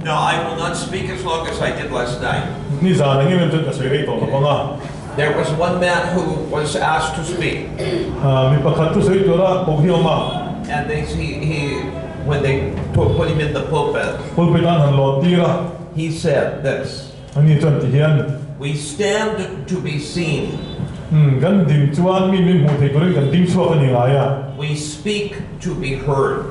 No, I will not speak as long as I did last night. There was one man who was asked to speak. And when they put him in the pulpit, he said this: "We stand to be seen. We speak to be heard.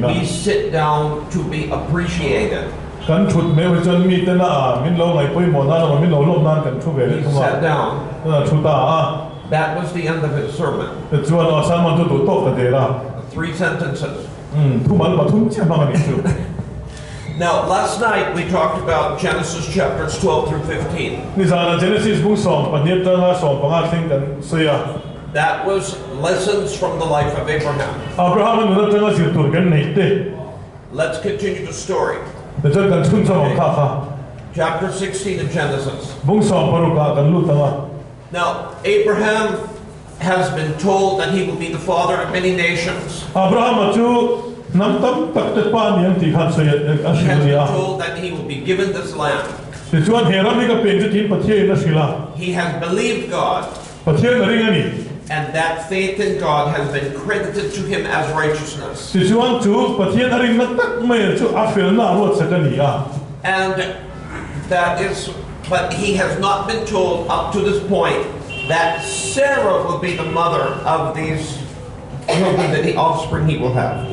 We sit down to be appreciated." He sat down. That was the end of his sermon. 3 sentences. Now, last night we talked about Genesis chapters 12 through 15. That was lessons from the life of Abraham. Let's continue the story. Chapter 16 of Genesis. Now, Abraham has been told that he will be the father of many nations. He has been told that he will be given this land. He has believed God, and that faith in God has been credited to him as righteousness. And that is, but he has not been told up to this point that Sarah will be the mother of these children, that the offspring he will have.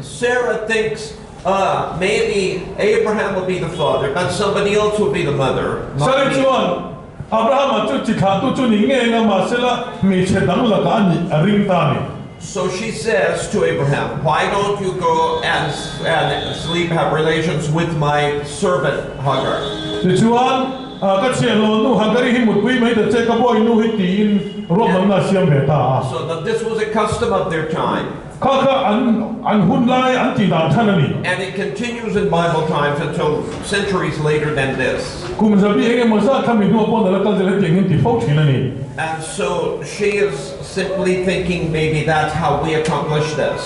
Sarah thinks maybe Abraham will be the father, but somebody else will be the mother. So she says to Abraham, "Why don't you go and sleep, have relations with my servant Hagar?" So that this was a custom of their time. And it continues in Bible times until centuries later than this. And so she is simply thinking maybe that's how we accomplish this.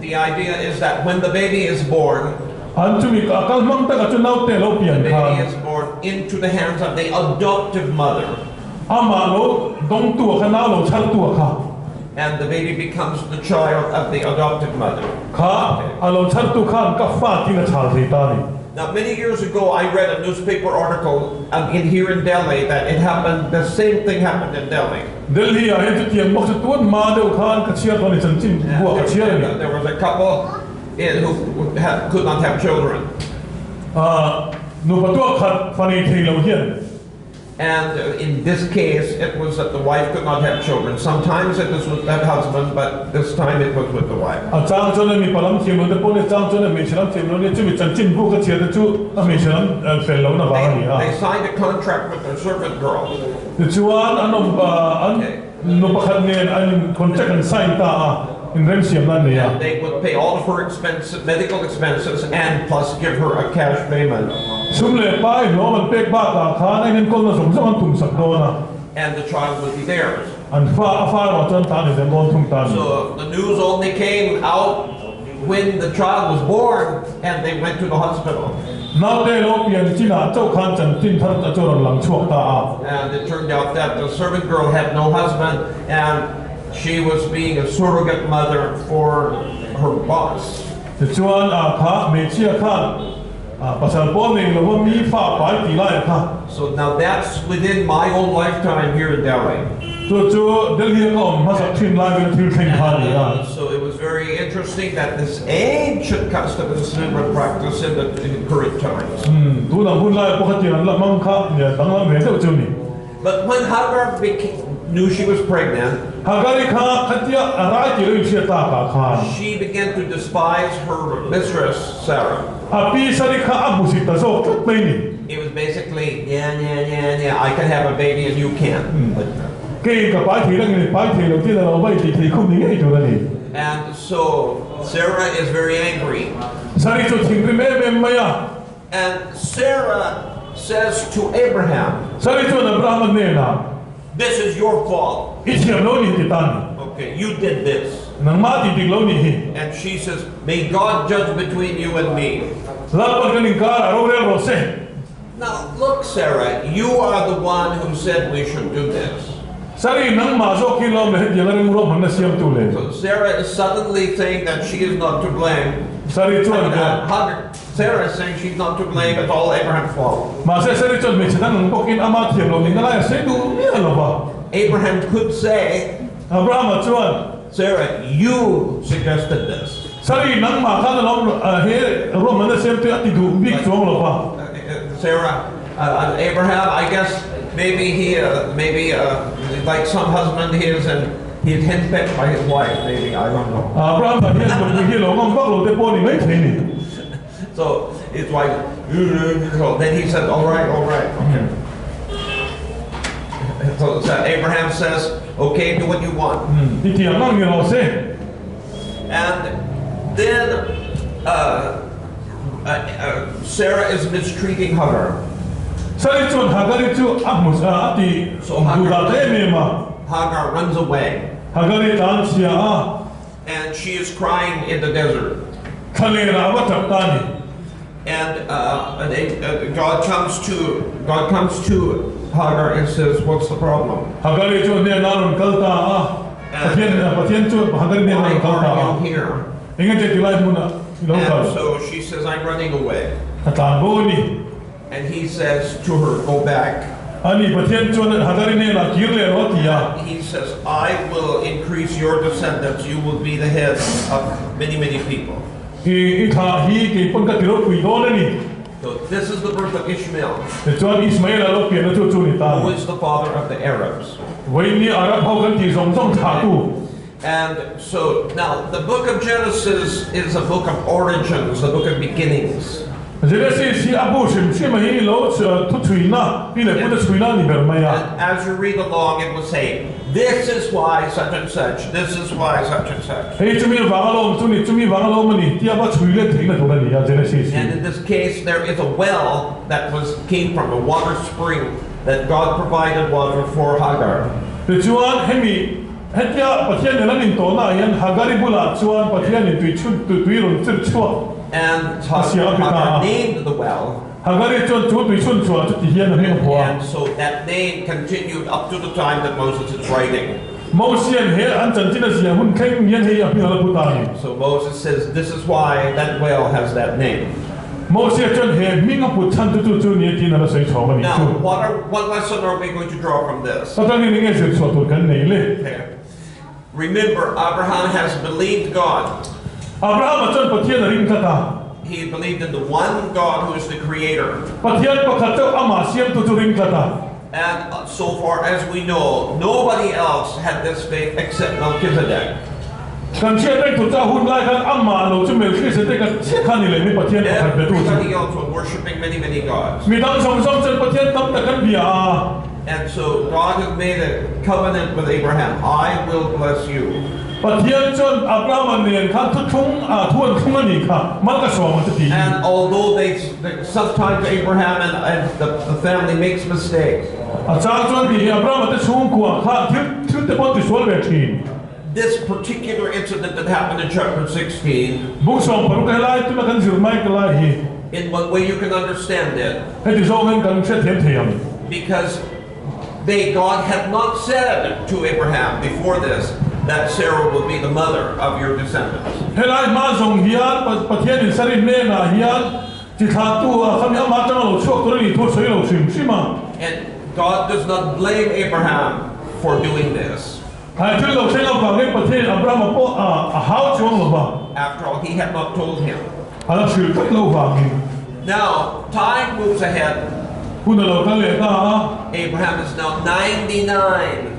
The idea is that when the baby is born, the baby is born into the hands of the adoptive mother. And the baby becomes the child of the adoptive mother. Now, many years ago, I read a newspaper article here in Delhi that it happened, the same thing happened in Delhi. There was a couple who could not have children. And in this case, it was that the wife could not have children. Sometimes it was with that husband, but this time it was with the wife. They signed a contract with their servant girl. And they would pay all of her expenses, medical expenses, and plus give her a cash payment. And the child would be theirs. So the news only came out when the child was born and they went to the hospital. And it turned out that the servant girl had no husband, and she was being a surrogate mother for her boss. So now that's within my own lifetime here in Delhi. So it was very interesting that this ancient custom is still practiced in the current times. But when Hagar knew she was pregnant, she began to despise her mistress, Sarah. It was basically, yeah, I can have a baby and you can't. And so Sarah is very angry. And Sarah says to Abraham, this is your fault. Okay, you did this. And she says, may God judge between you and me. Now look, Sarah, you are the one who said we should do this. So Sarah is suddenly saying that she is not to blame. Sarah is saying she's not to blame, it's all Abraham's fault. Abraham could say, Sarah, you suggested this. Sarah, Abraham, I guess maybe like some husband is and he's henpecked by his wife, maybe, I don't know. So his wife, then he said, all right, okay. So Abraham says, okay, do what you want. And then Sarah is mistreating Hagar. So Hagar runs away. And she is crying in the desert. And God comes to Hagar and says, what's the problem? Why are you here? And so she says, I'm running away. And he says to her, go back. He says, I will increase your descendants. You will be the head of many, many people. So this is the birth of Ishmael, who is the father of the Arabs. And so now the book of Genesis is a book of origins, a book of beginnings. And as you read along, it will say, this is why such and such, this is why such and such. And in this case, there is a well that came from a water spring that God provided water for Hagar. And Hagar named the well. And so that name continued up to the time that Moses is writing. So Moses says, this is why that well has that name. Now, what lesson are we going to draw from this? Okay. Remember, Abraham has believed God. He believed in the one God who is the creator. And so far as we know, nobody else had this faith except Melchizedek. Everybody else was worshipping many, many gods. And so God has made a covenant with Abraham. I will bless you. And although sometimes Abraham and the family makes mistakes, this particular incident that happened in chapter 16, in what way you can understand it, because God had not said to Abraham before this that Sarah will be the mother of your descendants. And God does not blame Abraham for doing this. After all, he had not told him. Now, time moves ahead. Abraham is now 99.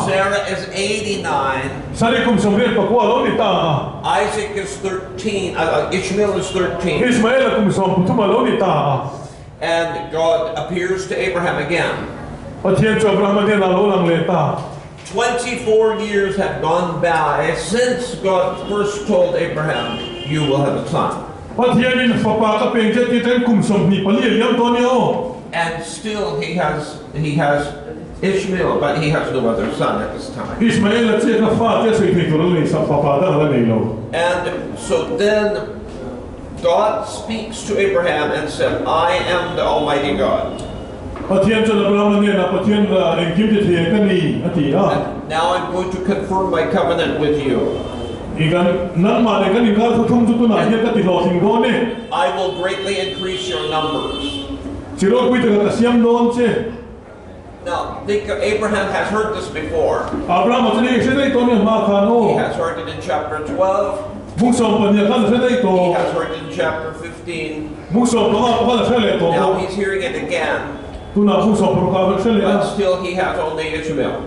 Sarah is 89. Isaac is 13. Ishmael is 13. And God appears to Abraham again. 24 years have gone by since God first told Abraham, you will have a son. And still he has Ishmael, but he has no other son at this time. And so then God speaks to Abraham and said, I am the Almighty God. And now I'm going to confirm my covenant with you. I will greatly increase your numbers. Now, think Abraham has heard this before. He has heard it in chapter 12. He has heard it in chapter 15. Now he's hearing it again. But still he has only Ishmael.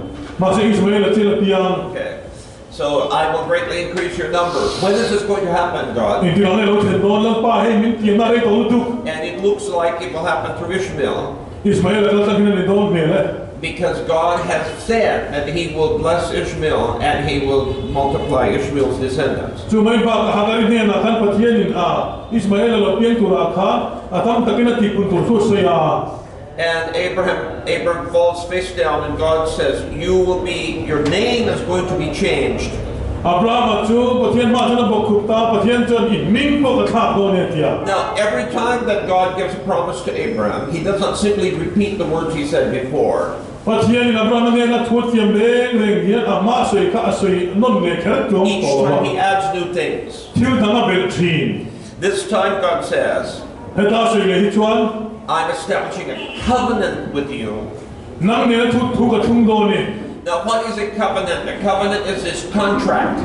Okay. So I will greatly increase your numbers. When is this going to happen, God? And it looks like it will happen through Ishmael. Because God has said that he will bless Ishmael and he will multiply Ishmael's descendants. And Abraham falls face down, and God says, your name is going to be changed. Now, every time that God gives a promise to Abraham, he does not simply repeat the words he said before. Each time he adds new things. This time God says, I'm establishing a covenant with you. Now, what is a covenant? A covenant is this contract.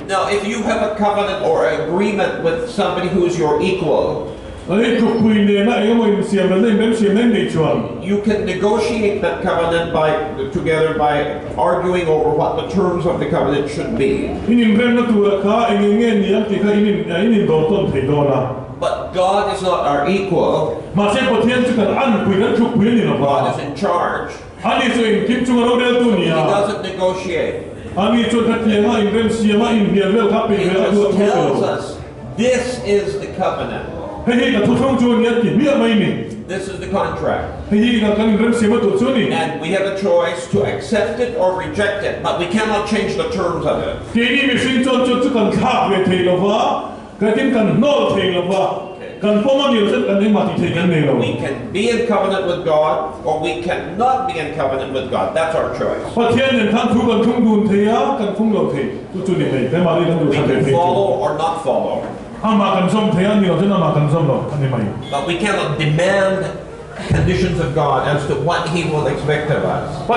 Now, if you have a covenant or an agreement with somebody who is your equal, you can negotiate that covenant together by arguing over what the terms of the covenant should be. But God is not our equal. God is in charge. He doesn't negotiate. He just tells us, this is the covenant. This is the contract. And we have a choice to accept it or reject it, but we cannot change the terms of it. We can be in covenant with God, or we cannot be in covenant with God. That's our choice. We can follow or not follow. But we cannot demand conditions of God as to what he will expect of us.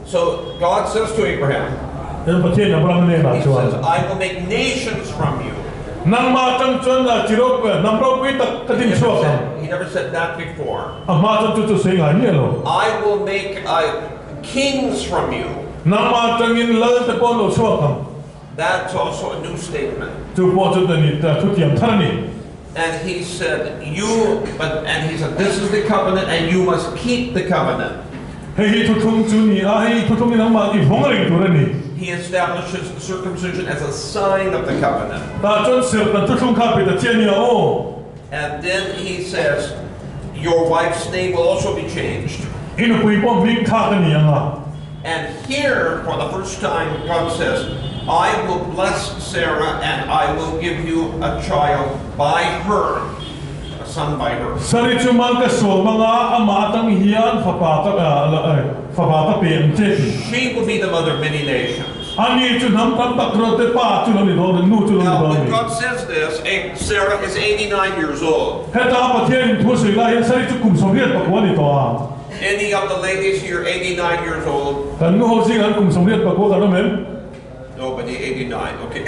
So God says to Abraham, he says, I will make nations from you. He never said that before. I will make kings from you. That's also a new statement. And he said, this is the covenant, and you must keep the covenant. He establishes circumcision as a sign of the covenant. And then he says, your wife's name will also be changed. And here, for the first time, God says, I will bless Sarah and I will give you a child by her, a son by her. She will be the mother of many nations. Now, when God says this, Sarah is 89 years old. Any of the ladies here 89 years old? Nobody 89, okay.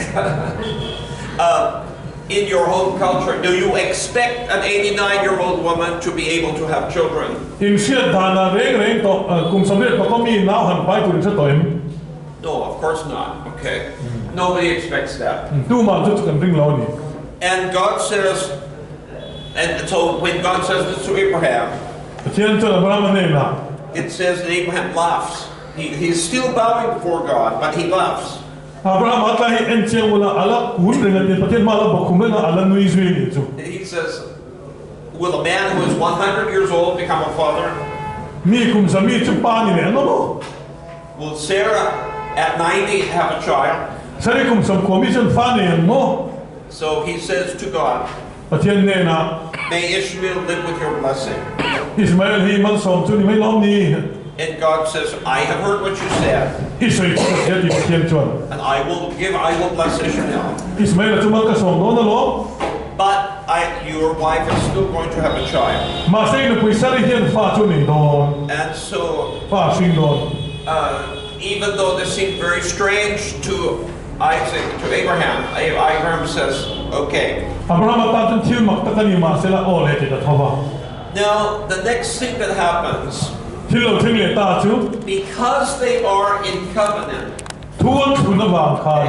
In your home culture, do you expect an 89-year-old woman to be able to have children? No, of course not, okay. Nobody expects that. And God says, And so when God says this to Abraham, เทียนจนอับราฮัมเนี่ยนะ it says that Abraham laughs. He's still bowing before God, but he laughs. อับราฮัมอะไรเอ็นเชียงเวลาอะไรหุ่นเรื่องประเทศมาแล้วบอกคุมเรื่องอะไรนุ้ยช่วยนี่จู He says, will a man who is 100 years old become a father? มีคุมสามีจุปานี่แหละน้อง Will Sarah at 90 have a child? ใช่คุมสมควรมีฉันฟ้าเนี่ยน้อง So he says to God, ประเทศเนี่ยนะ may Ishmael live with your blessing. อิสมาเอลฮีมันส่งจุนี่ไม่ล้อมนี่ And God says, I have heard what you said, อิสราเอลเทียนที่เทียนจวน and I will bless Ishmael. อิสมาเอลจุมันก็ส่งโน่นล้อ But your wife is still going to have a child. มาเซ็งในปุยสาริเทียนฟ้าจุนี่โดน And so, ฟ้าชิงโดน even though this seemed very strange to Abraham says, okay. อับราฮัมตั้งใจที่มักตะกันนี่มาเสละโอเลติดทว่า Now, the next thing that happens, ที่เราถึงเลยตาจู because they are in covenant, ทวนทุนบางคาย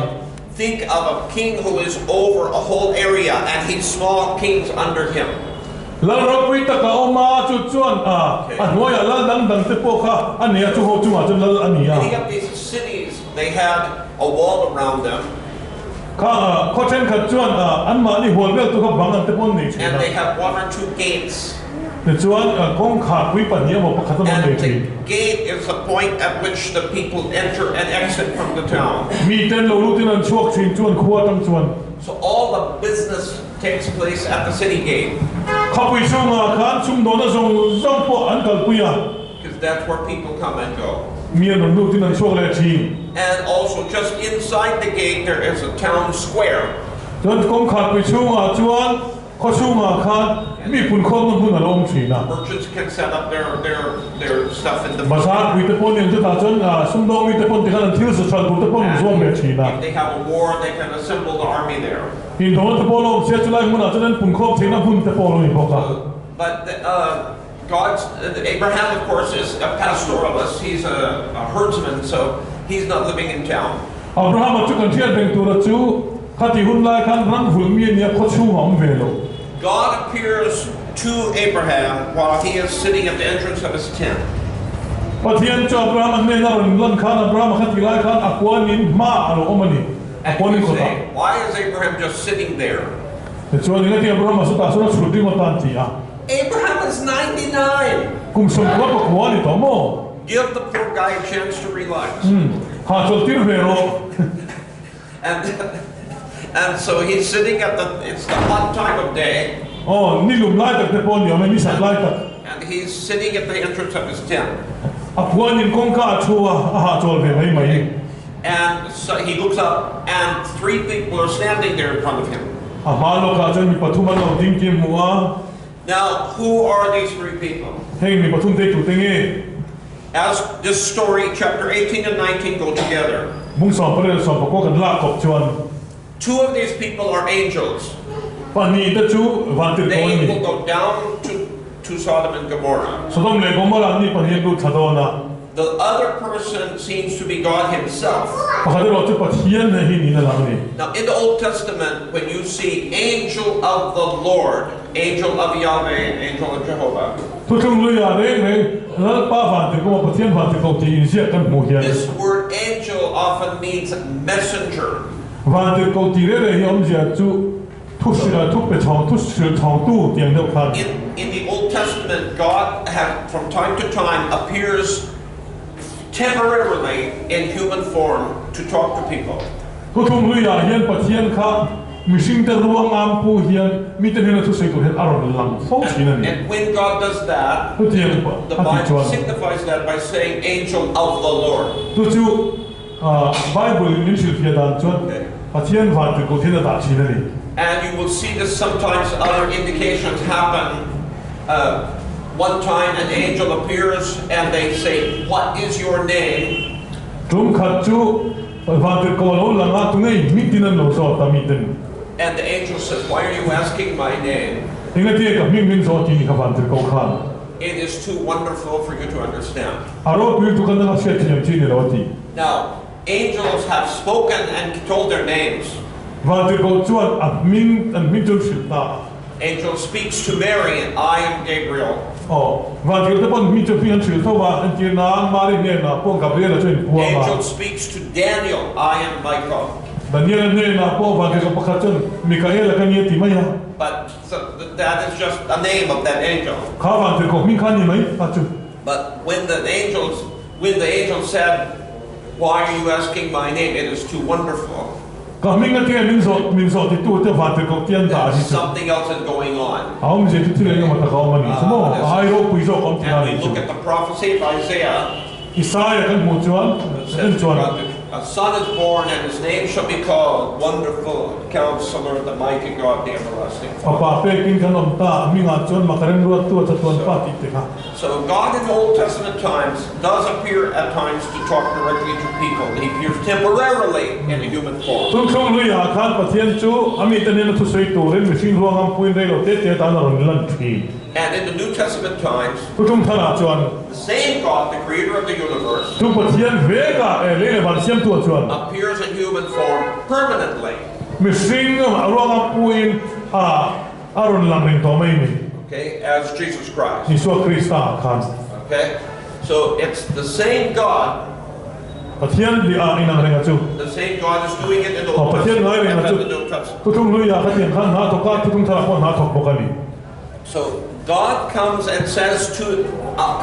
think of a king who is over a whole area and he's small kings under him. แล้วเราไปตะก้ามาจุดจวนอันหัวอย่าละดังเตปโปค่ะอันนี้จุหัวจุมาจนละอันนี้ Many of these cities, they had a wall around them. ข้าเขาเช่นขัดจวนอันมานี่หัวเบี้ยตัวกับบังอันเตปนนี่ And they have 1 or 2 gates. แต่จวนคงขาดวิปัญญาบอกขัดมัน And เลย the gate is the point at which the people enter and exit from the town. มีเต้นเราลูกที่นั่นช่วงชิงจวนขั้วตั้งจวน So all the business takes place at the city gate. ข้าไปช่วงข้าชุ่มโดนส่งส่งพวกอันกัลปุย Because that's where people come and go. มีอันลูกที่นั่นช่วงแรกชิง And also just inside the gate there is a town square. จนคงขาดไปช่วงจวนเขาช่วงข้ามีปุ่นข้อมันพุ่งอารมณ์ชิงนะ Merchants can set up their stuff in the ภาษาวิทยาพลยังจะตัดจนสมดองวิทยาพลที่กันที่สุดชั้นพุทธพลร่วมเมชีนะ If they have a war, they can assemble the army there. อินโดนีเซียพลเสียจุลัยมันอาจจะนั้นปุ่นข้อที่นั่นพุ่นแต่พลนี่พอครับ But Abraham, of course, is a pastoralist. He's a herdsman, so he's not living in town. อับราฮัมจุกันเทียนเป็นตัวจูขัดที่หุ่นลายขันรังหุ่นมีเนี่ยเขาชูหอมเวโล God appears to Abraham while he is sitting at the entrance of his tent. พอเทียนจอบอับราฮัมเนี่ยนั่งลั่นขันอับราฮัมขัดที่ลายขันอักวานินมาอารมณ์นี่อักวานิน You ก็ตา say, why is Abraham just sitting there? แต่ส่วนนี้ที่อับราฮัมสุดท้ายสุดสุดที่มาตันทีAbraham is 99. กุมสมควรกับวานิโตโม Give the poor guy a chance to relax. หาจดที่เวโร And so he's sitting it's the hot time of day. อ๋อนี่ลุมไล่จากเทปอนอยู่ไม่มีสัตว์ไล่จาก And he's sitting at the entrance of his tent. อักวานินคงข้าชัวหาจดเวไม่ไหม And so he looks up and 3 people are standing there in front of him. มาโลกาจนมีปฐุมเราดิ้งกิมมัว Now, who are these 3 people? เฮงมีปฐุมเตจุติง As this story, chapter 18 and 19 go together. มุ่งสอบประเด็นสอบประกอบกันลากขบชวน 2 of these people are angels. ปานีตะจูวันติดคน They นี่ will go down to Sodom and Gomorrah. สดมเลยกมลานี่ปานีดูชาโดนะ The other person seems to be God himself. ปะคาร์เราจะปะเทียนในที่นี้นะล่ะนี่ Now, in the Old Testament, when you see angel of the Lord, angel of Yahweh, angel of Jehovah, ทุกช่วงเรื่องเร่งเลยแล้วป้าฝันถึงก็มาปะเทียนฝันถึงเขาจีนเสียกันหมู่เฮียน this word angel often means messenger. ฝันถึงเขาจีนเร่งยอมเสียจูทุกสิ่งทุกไปช่องทุกสิ่งช่องตู้เตียงเดียวกัน In the Old Testament, God from time to time appears temporarily in human form to talk to people. ทุกช่วงเรื่องเฮียนปะเทียนครับมีสิ่งที่รวมอัมพูเฮียนมีแต่เห็นทุกสิ่งตัวเห็นอารมณ์หลังฟ้องชีนั่นนี่ And when God does that, the Bible signifies that by saying angel of the Lord. ทุกจู่ไบเบิลมีชื่อเพียงจวนปะเทียนฝันถึงเขาเทียนตาชีนั่นนี่ And you will see this sometimes other indications happen. One time an angel appears and they say, what is your name? จุ่มขัดจู่ฝันถึงเขาเราหลังตรงนี้มิตินั้นเราสอบตามิติน And the angel says, why are you asking my name? เองที่กับมิงสอบจริงกับฝันถึงเขาข้าง It is too wonderful for you to understand. อารมณ์พิทุกันนั้นเสียที่ยังที่นี่เราที่ Now, angels have spoken and told their names. ฝันถึงเขาจวนมิงจุดสุดตา angel speaks to Mary, I am Gabriel. và thì cái bọn mình chụp phim chụp thôi mà anh chị nó mà đi nghe là bọn Gabriel là chuyện của Angel speaks to Daniel, I am Michael. Daniel nghe là bọn và cái bậc chân Michael là cái gì thì mấy But that is just a name of that angel. khá bạn thì có mình khá như mấy chứ. But when the angel said, why are you asking my name? It is too wonderful. Cả mình cái kia mình thì tu theo phạt thì có tiền ta thì something else is going on. ông chỉ tu theo nhưng mà ta không mình sao ai đâu quý số không And we look at the prophecy of Isaiah. Isaiah kan mo chuan kan chuan A son is born and his name shall be called Wonderful Counselor, the Mighty God, the Everlasting Father. Papa pe kin kan om ta mi nga chuan makaren ruat tu cha tuan pa ti te ka. So God in the Old Testament times does appear at times to talk directly to people. He appears temporarily in a human form. Tung khong lu ya khan pathian chu ami tanen thu sei tu ren machine ruang am puin dei lo te ta na ron lan thi. And in the New Testament times, tung thana chuan the same God, the creator of the universe, tu pathian vega le ban siam tu chuan appears in human form permanently. Machine ruang am puin aron lam ren to mai ni. Okay, as Jesus Christ. Yesu Krista khan. Okay, so it's the same God. Pathian di inang renga chu. The same God is doing it in the Old Pathian ngai renga Testament and chu. the New Testament. Tu tung lu ya ka tian khan na to ka tu tung thara ko na thok bokani. So God comes and says to,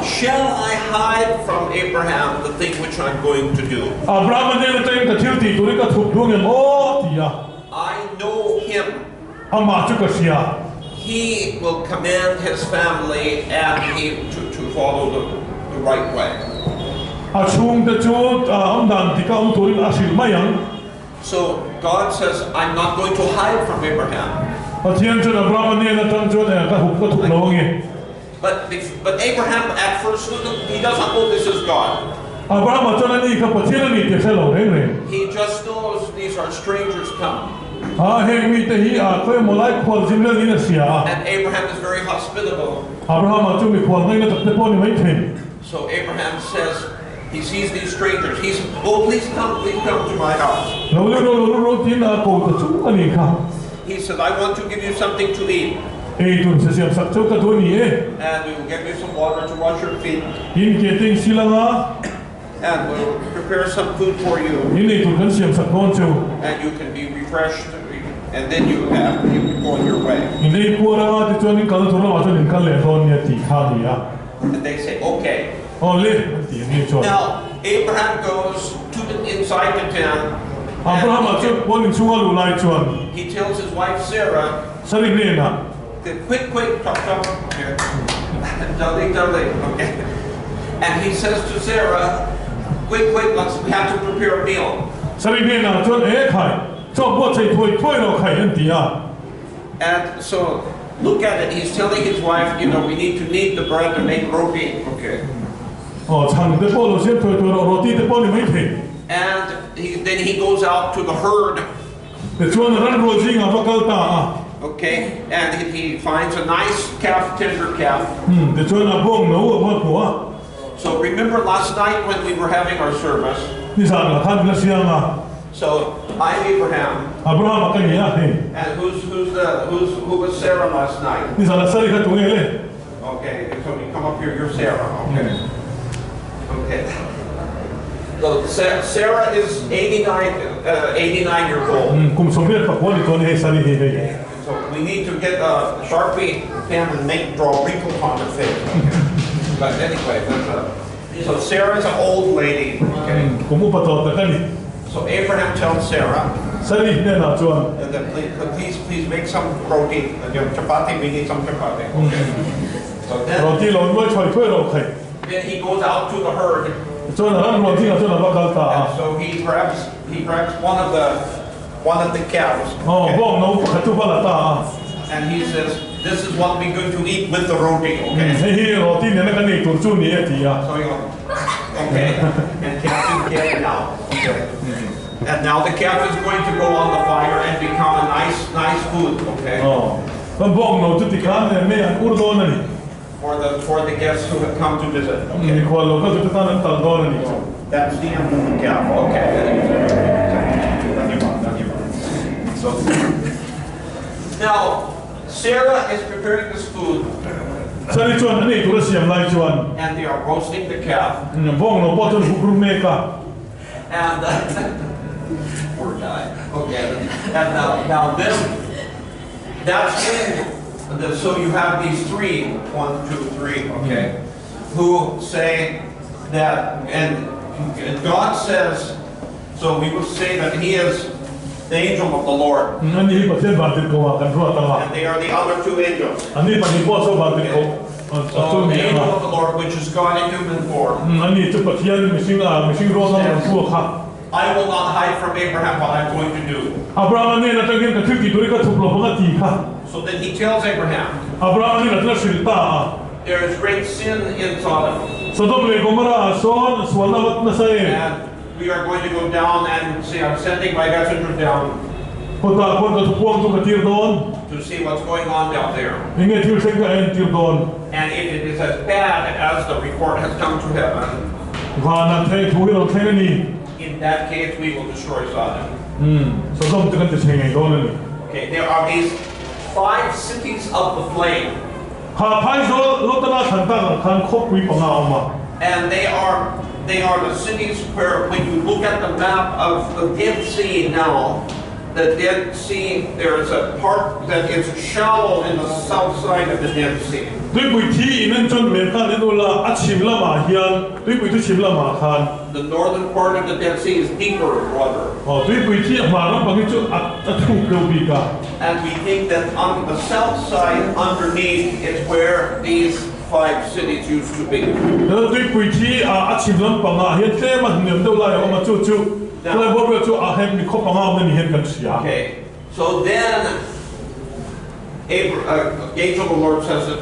shall I hide from Abraham the thing which I'm going to do? Abraham ne ta ka thil ti tu ri ka thup dung mo ti ya. I know him. Ama chu ka sia. He will command his family and to follow the right way. Achung te chu dan ti ka turin asil mayang. So God says, I'm not going to hide from Abraham. Pathian chu Abraham ne na tang chu ka hup ka thup lawang But Abraham at first, he doesn't know this is God. Abraham chu na ni ka pathian ni te selo reng. He just knows these are strangers come. Heng mi te hi ko molai khol jim le ni na sia. And Abraham is very hospitable. Abraham chu mi khol ngai na te pon ni mai the. So Abraham says, he sees these strangers. He says, oh, please come to my house. He said, I want to give you something to eat. And we will give you some water to wash your feet. And we'll prepare some food for you. And you can be refreshed. And then you can go on your way. And they say, okay. Now, Abraham goes inside the tent. He tells his wife Sarah, quick, chop, here. Darling, okay. And he says to Sarah, quick, we have to prepare a meal. And so, look at it, he's telling his wife, we need to knead the bread and make roti. Okay. And then he goes out to the herd. Okay, and he finds a nice calf, tender calf. So remember last night when we were having our service. So I'm Abraham. And who was Sarah last night? Okay, so you come up here, you're Sarah. Okay. So Sarah is 89 years old. So we need to get a Sharpie pen and draw wrinkles on her face. But anyway, so Sarah's an old lady. Okay. So Abraham tells Sarah, please make some roti. Chapati, we need some chapati. Okay. So then he goes out to the herd. And so he grabs one of the calves. Okay. And he says, this is what we're going to eat with the roti. Okay. So he goes, okay. And calf is dead now. Okay. And now the calf is going to go on the fire and become a nice food. Okay. For the guests who have come to visit. Okay. That's the end of the calf. Okay. So now Sarah is preparing this food, สนิจวนอันนี้ตัวเสียมลายจวน and they are roasting the calf. บ้องเราป้อจนหุบรุมเมกะ And poor guy. Okay. And now this, that's when. So you have these three, 1, 2, 3, okay, who say that, and God says, so we will say that He is the angel of the Lord. อันนี้ประเทศบาติโกะกันทั่วตลาด And they are the other two angels. อันนี้ปฏิบัติสบาติโกะ So the angel of the Lord, which is God in human form. อันนี้จะประเทศมิชิงโรนัลทั่วครับ I will not hide from Abraham what I'm going to do. อับราฮัมเนี่ยเราจะเห็นกระทึกที่ตัวนี้ก็ถูกหลบกันทีค่ะ So then he tells Abraham, อับราฮัมเนี่ยเราจะสิริตา there is great sin in Sodom. สดมเลยก็มาราซ้อนสวนนวัตนาเซ่ And we are going to go down and see, I'm sending my messenger down คนตาคนก็ถูกพวงถูกกระตีโดน to see what's going on down there. ยังไงที่เซ็งก็เอ็นตีโดน And if it is as bad as the report has come to heaven, ว่านั่นเท่ถูกที่เราเท่นี่ in that case we will destroy Sodom. สดมจะกันจะเซ็งไงโดนนี่ Okay, there are these 5 cities of the flame. ข้าพายโดนรถนาสันตั้งคันคบวิปังเอามา And they are the cities where when you look at the map of the Dead Sea now, the Dead Sea, there is a part that is shallow in the south side of the Dead Sea. ด้วยวิธีนั้นจนเหมือนกันนั่นอุลาอัดชิมละมาเฮียนด้วยวิธีชิมละมาคัน The northern part of the Dead Sea is deeper in water. ด้วยวิธีมาแล้วบางทีจะอัดถูกเดือดบีกา And we think that on the south side underneath is where these 5 cities used to be. แล้วด้วยวิธีอัดชิมละปังอาเฮียนเท่มันเหนียวเท่าไรเอามาจู่ๆก็เลยบอกว่าจู่อาเฮียนมีคบปังอาไม่มีเห็นกันเสีย Okay, so then angel of the Lord says it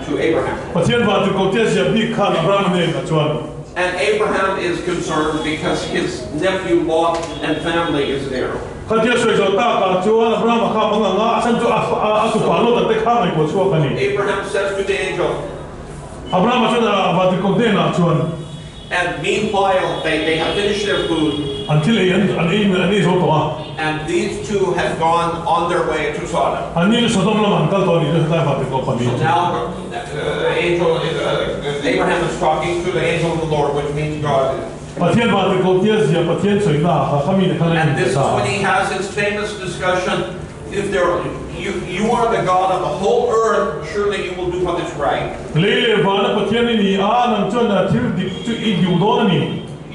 to Abraham. ประเทศว่าจะกูเทียบบีคันอับราฮัมเนี่ยนะจวน And Abraham is concerned because his nephew Lot and family is there. เขาเทียบสวยจตากาจวนอับราฮัมข้ามังงะฉันจะสุภาโลแต่ข้าไม่กลัวชั่วกันนี่ Abraham says to the angel, อับราฮัมจะว่าจะกูเทียบนะจวน and meanwhile they have finished their food. อันที่เลยอันนี้สุดตัว And these two have gone on their way to Sodom. อันนี้สุดตัวมันก็ตอนนี้จะได้ว่าจะกูคนนี้ So now Abraham is talking to the angel of the Lord, which means God. ประเทศว่าจะกูเทียบเสียประเทศสวยหน้าเขามีในขณะ And นี้ this is when he has his famous discussion. If you are the God of the whole earth, surely you will do what is right. เลี้ยว่าประเทศนี้นั่งจนที่ที่อยู่โดนนี่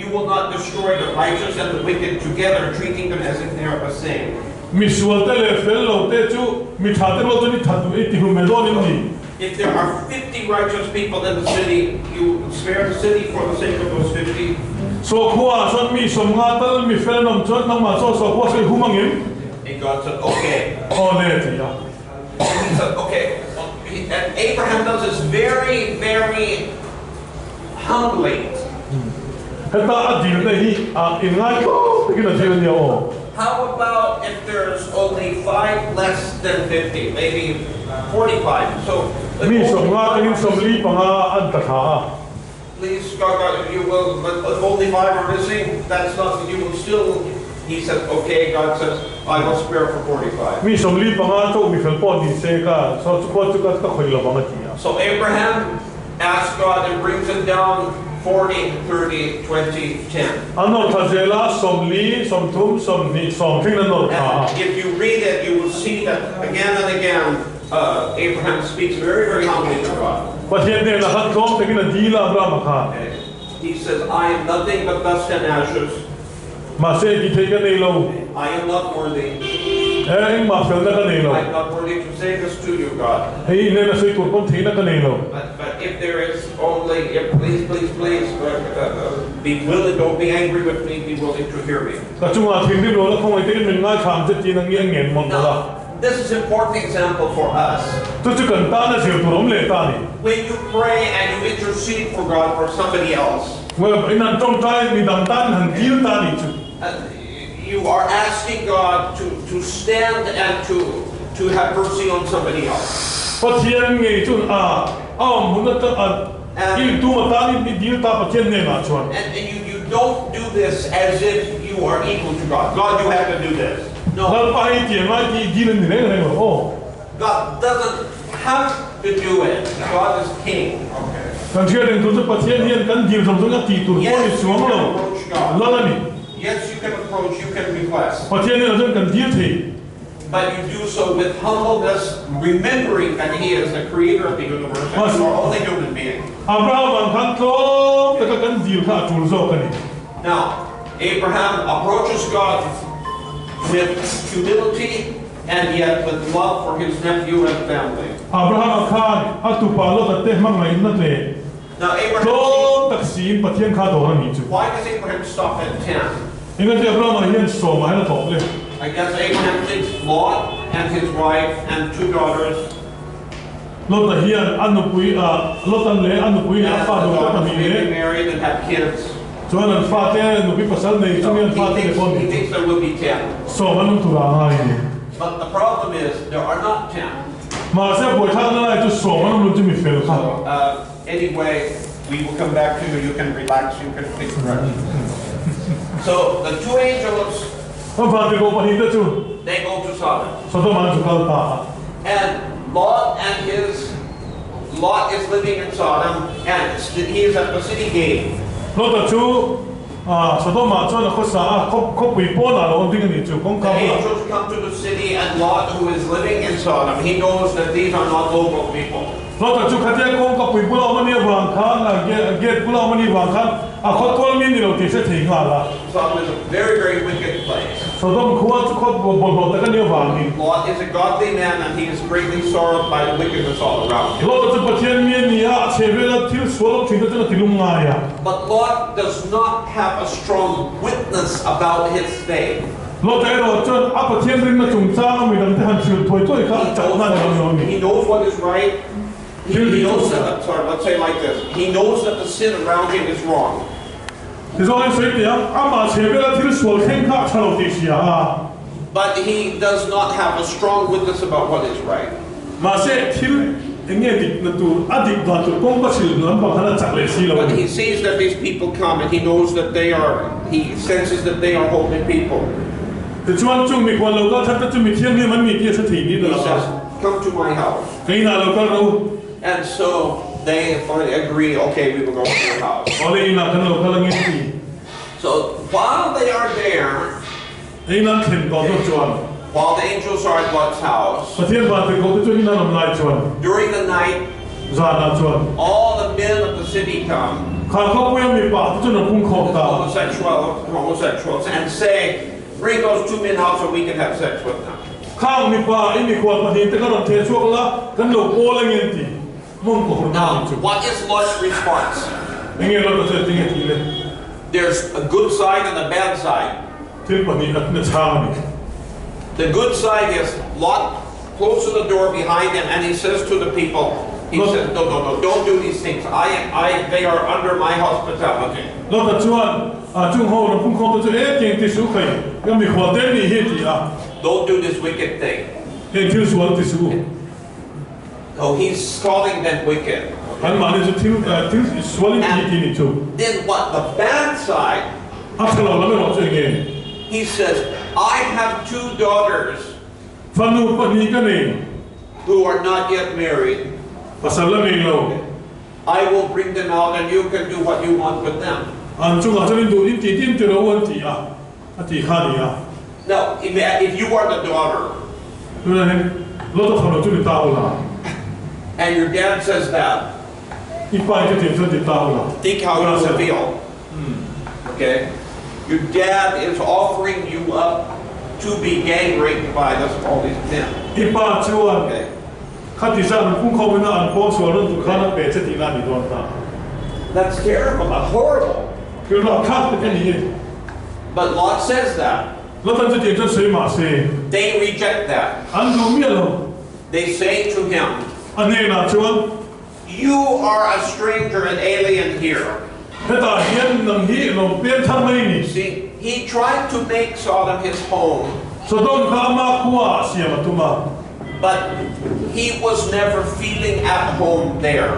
You will not destroy the righteous and the wicked together, treating them as if they are the same. มีส่วนแต่เลเฟลเราแต่จู่มีท่าแต่เราจะนี่ท่าตัวเอติหุเมโดนนี่ If there are 50 righteous people in the city, you spare the city for the sake of those 50. โซคัวส่วนมีสมงาตัลมีเฟลนมจนนั่งมาโซคัวใส่หุมังยิม And God said, okay. โอ้เล่ที่อ่ะ And he said, okay. And Abraham does this very, very humbly. เฮ้ยตาอดีตเลยอินง่ายก็ที่เราเชื่อเนี่ยโอ้ How about if there's only 5 less than 50, maybe 45? So มีสมงาตัลสมลีปังอันตถา please, God, you will, but if only 5 are missing, that's not, you will still, he says, okay, God says, I will spare for 45. มีสมลีปังโจมีเฟลปอดีเซกาโซทุกคนทุกคนก็คอยระวังจีอ่ะ So Abraham asks God and brings it down 40, 30, 20, 10. อันนั้นถ้าเจล่าสมลีสมทุ่มสมนี่สมทิ้งนั่นหมด And if you read it, you will see that again and again, Abraham speaks very, very humbly to God. ประเทศเนี่ยนะครับโจมแต่กินดีละอับราฮัมค่ะ He says, I am nothing but dust and ashes. มาเสกิเทกันเองเรา I am not worthy. เอ้ยมาเฟลนักกันเองเรา I am not worthy to say this to you, God. เฮ้ยเนี่ยนะสวยตัวคนทิ้งนักกันเองเรา But if there is only, please, be willing, don't be angry with me, be willing to hear me. ก็จุงอาทิ้งที่เราแล้วคงไอ้ที่มันง่ายขามจะจีนังเงี้ยเงี้ยหมดละ This is an important example for us. ตัวจุกันตาเนี่ยเสียตัวล้มเละตานี่ When you pray and you intercede for God for somebody else, เมื่อไอ้นั่นจ้องใจมีดำตันหันยิ้วตานี่จุ you are asking God to stand and to have mercy on somebody else. พอเทียนไงจุนมุนก็ต้องยิ้วตัวมาตานี่ยิ้วตาประเทศเนี่ยนะชวน And you don't do this as if you are equal to God. God, you have to do this. แล้ว No. ไปเจียงไอ้ที่ยิ้วนี่เลยโอ้ God doesn't have to do it. God is king. Okay. กันเชื่อเรื่องทุกประเทศเฮียนกันดีสมซึ่งตีตุ่นก็มีสวมเราแล้วนี่ Yes, you can approach, you can request. ประเทศนี้เราต้องกันดีที But you do so with humbleness, remembering that He is the creator of the universe and you are only human being. อับราฮัมบางครั้งโตแต่ก็กันดีข้าจูนโซกันนี่ Now, Abraham approaches God with humility and yet with love for his nephew and family. อับราฮัมข้าอัตุปาโลตัดเตะมั่งไงนั่นเลย Now, โต Abraham, ตักศีลประเทศข้าโตนั่นนี่จู why does Abraham stop at 10? ยังไงจะอับราฮัมเฮียนโซมาให้เราตอบเลย I guess Abraham thinks Lot and his wife and 2 daughters รถเฮียนอันนุปุยรถตันเล่อันนุปุย and ฟ้า the ดูก็ daughters มี may เล่ be married and have kids. ส่วนนั้นฟ้าเต้นุปุยภาษาในช่วงนี้ฟ้าเต้ในคน He thinks there will be 10. โซมันต้องถูกอ่าน But the problem is there are not 10. มาเสียบ่อยท่านนั่นแหละจะโซมันต้องรู้จะมีเฟลครับ Anyway, we will come back to you. You can relax. You can think about it. So the 2 angels, ถ้าผ่านไปก็ไปที่นั่นจู they go to Sodom. สตมันจุกันตา And Lot is living in Sodom, and he is at the city gate. รถจูสตมันจวนเขาสาเขาปีป้อนอะไรวันที่กันนี่จูของ The เขา angels come to the city, and Lot, who is living in Sodom, he knows that these are not local people. รถจูขัดแย้งของกับปีปุเรามันนี่วางคันเกตปุเรามันนี่วางคันเขาตัวมีนี่เราที่เสียทิ้งละ Sodom is a very, very wicked place. สตมันควรจะควรบ่แต่กันเนี่ยวางนี่ Lot is a godly man, and he is greatly sorrowed by the wickedness all around him. รถจูประเทศนี้นี่เชฟเวลาที่สวนเราถึงจะที่ลุงไง But Lot does not have a strong witness about his faith. รถเราจนประเทศนี้มาจุ่มจ้างมีดังที่หันชื่อถอยถอยข้าจับนั่นเรานี่ He knows what is right. He knows that, sorry, let's say it like this. He knows that the sin around him is wrong. ที่สองสิ่งเดียวมาเชฟเวลาที่สวนแข่งข้าชาลติเชีย But he does not have a strong witness about what is right. มาเสกที่เงี้ยดินั่นตัวอดีตตอนตัวก้องก็ชื่อนั้นบางครั้งจักเลยสิเรา But he sees that these people come and he knows that he senses that they are holy people. แต่ชวนจุ่มมีคนเราก็ถ้าจุ่มมีเที่ยงนี่มันมีเที่ยงสถิตินี่ He เรา says, come to my house. ไอ้น่าเราก็รู้ And so they finally agree, okay, we will go to your house. อะไรน่ากันเราก็ลังเงี้ย So while they are there, ไอ้นั่นเห็นก่อนตัวจวน while the angels are at Lot's house, ประเทศบาลเป็นคนที่ช่วยที่นั่นทำลายจวน during the night, จานจวน all the men of the city come, ข้าเขาเพื่อมีปากที่จะนำพุ่งขอบตา homosexuals, and say, bring those 2 men out so we can have sex with them. ข้างมีปากไอ้มีควรประเทศแต่ก็เราเทช่วงละกันเราโอ้ละเงี้ยทีมุ่งของเรา Now, what is Lot's response? ไอ้เงี้ยเราจะจริงทีเลย There's a good side and a bad side. ที่ปนี้เนี่ยช้านี่ The good side is Lot closes the door behind him and he says to the people, he says, no, don't do these things. They are under my hospitality. เราแต่ชวนจุ่มหัวเราพุ่งของตัวจะเก่งที่สุดใครยังมีความเด่นนี่เฮ็ดที่Don't do this wicked thing. เก่งที่สุดที่สุด Oh, he's calling them wicked. อันมาเนี่ยจะที่ส่วนที่นี่จู Then what? The bad side, ถ้าเราไม่รู้จะยังไง he says, I have 2 daughters ฟันนูปนี้กันเอง who are not yet married. ภาษาละเมงเรา I will bring them out and you can do what you want with them. อันจุงอาจจะเป็นดูอินทีที่จะรู้วันที่ที่ข้านี่ Now, if you are the daughter ดูนะเนี่ยเราต้องขอเราจุดตาอุลา and your dad says that, อีป้ายจะเถียงจุดตาอุลา think how you will feel. Okay? Your dad is offering you up to be gang raped by all these men. อีป้าชวน Okay? ข้าที่สร้างมันพุ่งเข้าไปน่าอันพ้องส่วนเรื่องตุข้านักเปรตที่นั่นอีกตอนตา That's terrible, that's horrible. คือเราคาดเป็นแค่นี้ But Lot says that. แล้วท่านจะเถียงจะเสียมาเสีย They reject that. อันดูเมียเรา They say to him, อันนี้นะชวน you are a stranger and alien here. แต่ตาเฮียนนังฮีเราเปลี่ยนทำไมนี่ See, he tried to make Sodom his home, สะดอนข้ามาขวาเสียมาตุมา but he was never feeling at home there.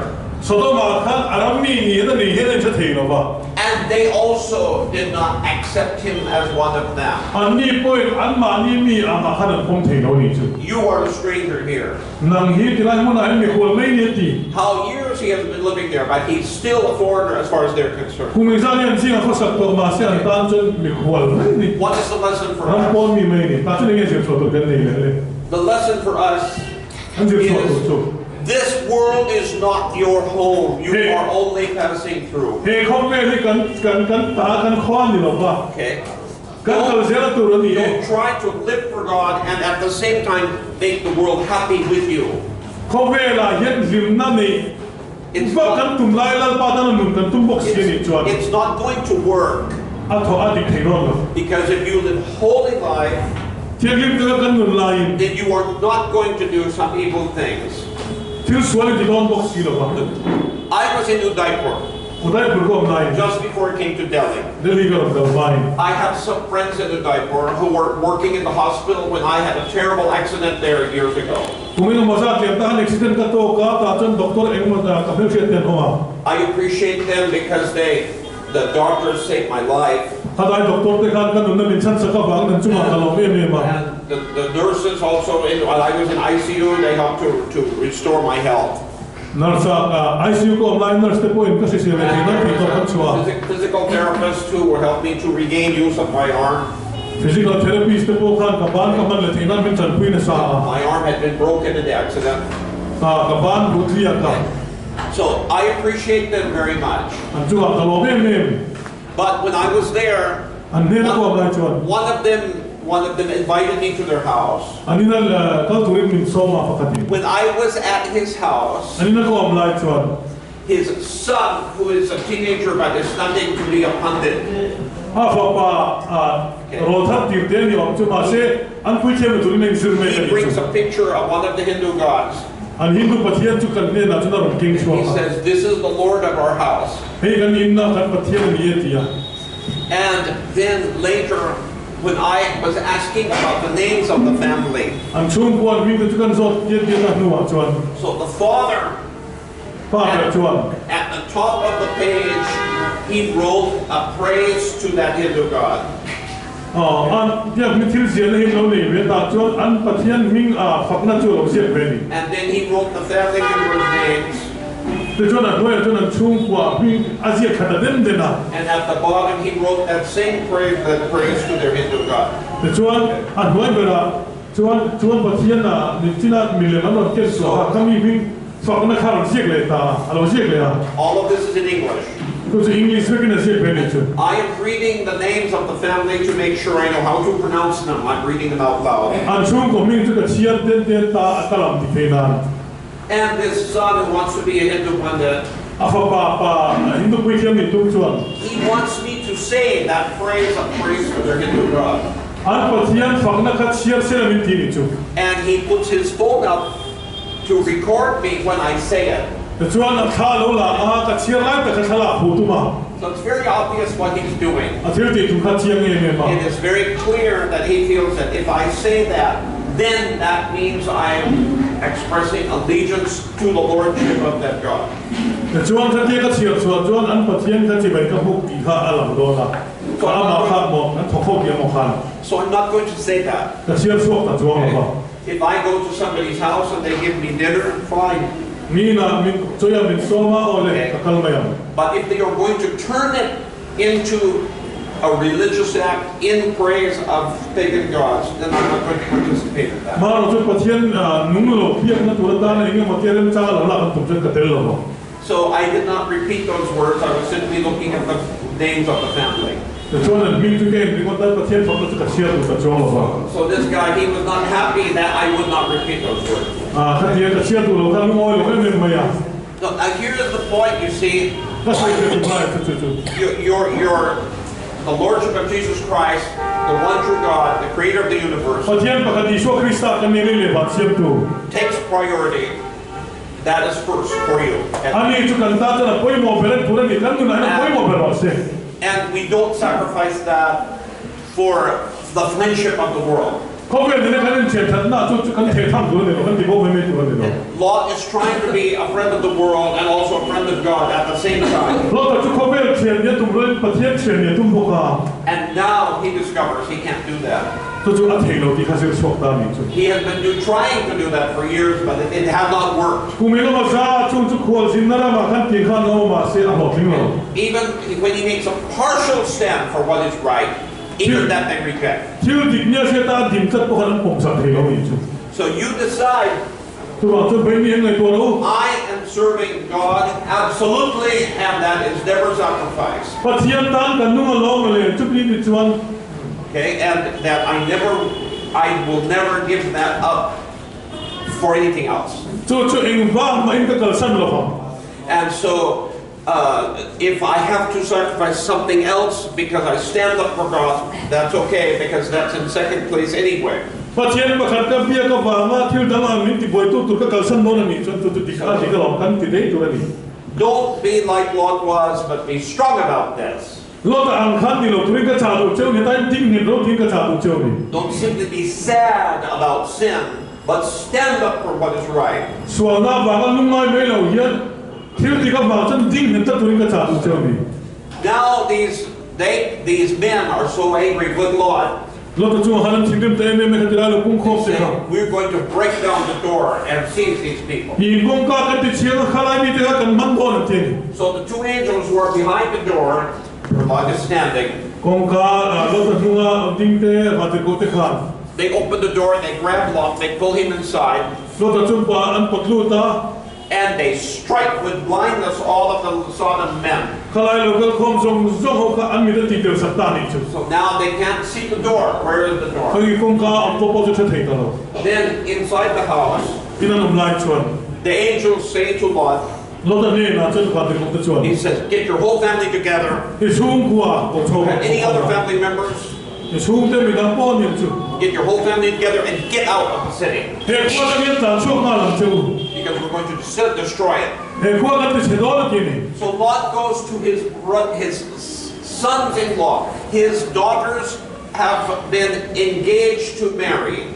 สะดอนมาข้าอารามีนี่นั่นนี่เห็นจะเถียงหรอวะ And they also did not accept him as one of them. อันนี้ป่วยอันมานี่มีอามาขันคงเทนเอานี่จุ You are a stranger here. นังฮีที่ไรมันอะไรมีคนไม่เนี่ยตี How years he has been living there, but he's still a foreigner as far as they're concerned. คุณมีสาเหตุที่เขาสักตัวมาเสียตานจนมีคนไม่นี่ What is the lesson for น้ำปน us? มีไม่นี่ตาจนยังเสียตัวกันนี่เลย The lesson for us อันเสียตัว is จุ this world is not your home. You are only passing through. เฮ้เขาไม่ให้กันตากันค้อนนี่หรอกว่า Okay? กันตัวเสียตัวนี่ Don't try to live for God and at the same time make the world happy with you. เขาเวลาเห็นริมนั่นนี่ว่ากันตุ่มไล่แล้วป้าตั้งหนุนกันตุ่มบกเสียนี่จวน It's not going to work อัฐอดีตเทนอน because if you live holy life, เที่ยงริมกันหนุนไล่ then you are not going to do some evil things. ที่สวนที่โดนบกเสียหรอกว่า I was in Udaipur คนได้ผลก็ไม่ just before I came to Delhi. เดี๋ยวนี้ก็ต้องไป I have some friends in Udaipur who were working in the hospital when I had a terrible accident there years ago. ผมไม่ต้องมาทราบเกี่ยวกับอักซิเดนต์กับตัวกับตาจนด็อกเตอร์เองมากับเพื่อนเชียร์เตียนเข้ามา I appreciate them because the doctors saved my life. ถ้าได้ด็อกเตอร์ที่การกันหนุนเป็นชั้นสักบังนั้นจุ่มตลอดไม่มา And the nurses also, while I was in ICU, they helped to restore my health. นั่นสักICU ก็ออนไลน์นั่นสเตปpoint ก็เสียเลยที่นั่นที่ต้องกันชัว Physical therapists too were helping me to regain use of my arm. Physical therapy สเตปกันกับบ้านกับมันเลยที่นั่นเป็นชั้นพุ้ยนะสา My arm had been broken in the accident. กับบ้านรู้ที่ยังกัน So I appreciate them very much. อันจุ่มตลอดไม่ But when I was there, อันนี้ก็ออนไลน์ชวน one of them invited me to their house. อันนี้นั่นก็ถูกมินโซมาปกติ When I was at his house, อันนี้นั่นก็ออนไลน์ชวน his son, who is a teenager but is studying to be a pundit, ถ้าฟ้าป่ารถทับติดเดียวจุ่มมาเช่อันคุยเชื่อมตัวนี้ซึ่งไม่ได้ he brings a picture of one of the Hindu gods. อันฮินดูปฏิญาณจุกันเนี่ยนะจุดนั้นเราเก่งชัว He ร์ says, "This is the Lord of our house." เฮ้ยกันอินนะกันปฏิญาณนี้ที่อ่ะ And then later, when I was asking about the names of the family, อันช่วงก่อนวิ่งจุกันสดเย็นๆนัวชวน so the father, ป้าชวน at the top of the page, he wrote a praise to that Hindu god. อ๋ออันที่มีที่เสียงให้เราเนี่ยเวลาชวนอันปฏิญาณมิ่งฝักนั่นชวนเราเสียเป็น And then he wrote the family members' names. แต่ชวนนั้นด้วยชวนนั้นช่วงกว่าวิ่งอาเซียนขนาดเด่นนะ And at the bottom, he wrote that same praise to their Hindu god. แต่ชวนอันด้วยเวลาชวนปฏิญาณน่ะนี่ที่นั่นมีเลยมันเราเกี่ยวกับเขามีวิ่งฝักนั่นข้าวเราเสียเลยตาเราเสียเลยอ่ะ All of this is in English. ก็จะอังกฤษไม่กินเสียเป็นเลยชวน I am reading the names of the family to make sure I know how to pronounce them. I'm reading them out loud. อันช่วงของมิ่งจุกันเชียร์เด่นๆตาอัตลัมที่เป็นนั้น And this son who wants to be a Hindu pundit, อาฟ้าป่าฮินดูคุยเชื่อมตุ้งชวน he wants me to say that phrase of praise for their Hindu god. อันปฏิญาณฝังนักเชียร์เซรามินทีนี่จู And he puts his phone up to record me when I say it. แต่ชวนข้ารู้ละกัเชียร์ไล่แต่ข้าละหูตุมา So it's very obvious what he's doing. อาทิตย์ที่ถูกข้าเชียร์เงี้ยมา It is very clear that he feels that if I say that, then that means I'm expressing allegiance to the lordship of that god. แต่ชวนข้าเที่ยกัเชียร์ชวนอันปฏิญาณข้าจะไปกับพวกอีข้าอัลลัมโดนะก็อามาข้าหมอกนั้นทอกข้อเกี่ยวกับข้า So I'm not going to say that. แต่เชียร์สวกแต่ชวนหรอก If I go to somebody's house and they give me dinner, fine. มีนะมีช่วยมีโซมาโอเลกัลมายัง But if they are going to turn it into a religious act in praise of pagan gods, then I'm not going to participate in that. มาเราจะปฏิญาณนุ่งโลเพียงนั้นตัวด้านนี้มาเกี่ยวกับจ้าเราละกันตุ้มจะกระเตลเรา So I did not repeat those words. I was simply looking at the names of the family. แต่ชวนนั้นมีทุกอย่างมีคนได้ปฏิญาณฝังนักเชียร์ตัวชวนเรา So this guy, he was not happy that I would not repeat those words. ข้าเที่ยงกับเชียร์ตัวเราข้าไม่เอาเลยไม่มาอย่าง So here's the point. You see, ก็ใช่เป็นที่ไม่จุด the Lordship of Jesus Christ, the one true God, the Creator of the universe, ปฏิญาณปกติชั่วคริสต์กันนี่เลยบัดเชียร์ตัว takes priority. That is first for you. อันนี้จุกันตาจะน่ะป่วยหมอเป็นตัวนี้กันตัวไหนป่วยหมอเป็นว่าเสีย And we don't sacrifice that for the friendship of the world. Lot is trying to be a friend of the world and also a friend of God at the same time. And now he discovers he can't do that. He has been trying to do that for years, but it has not worked. Even when he makes a partial stand for what is right, even that they reject. So you decide, I am serving God absolutely, and that is never sacrifice. Okay, and that I will never give that up for anything else. And so, if I have to sacrifice something else because I stand up for God, that's okay, because that's in second place anyway. Don't be like Lot was, but be strong about this. Don't simply be sad about sin, but stand up for what is right. Now these men are so angry with Lot. We're going to break down the door and seize these people. So the two angels who are behind the door, where Lot is standing, they open the door, they grab Lot, they pull him inside, and they strike with blindness all of the Sodom men. So now they can't see the door. Where is the door? Then inside the house, the angels say to Lot, he says, get your whole family together. Any other family members? Get your whole family together and get out of the city. Because we're going to destroy it. So Lot goes to his sons-in-law. His daughters have been engaged to marry.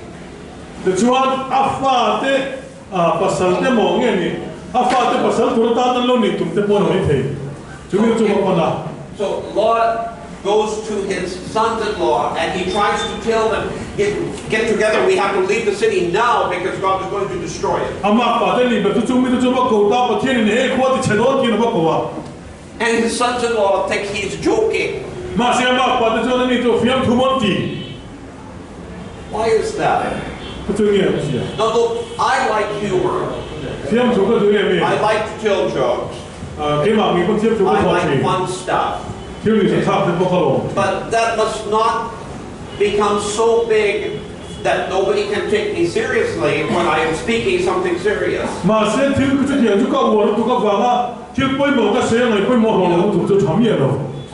So Lot goes to his sons-in-law and he tries to tell them, get together, we have to leave the city now because God is going to destroy it. And his sons-in-law think he's joking. Why is that? Now look, I like humor. I like to tell jokes. I like fun stuff. But that must not become so big that nobody can take me seriously when I am speaking something serious.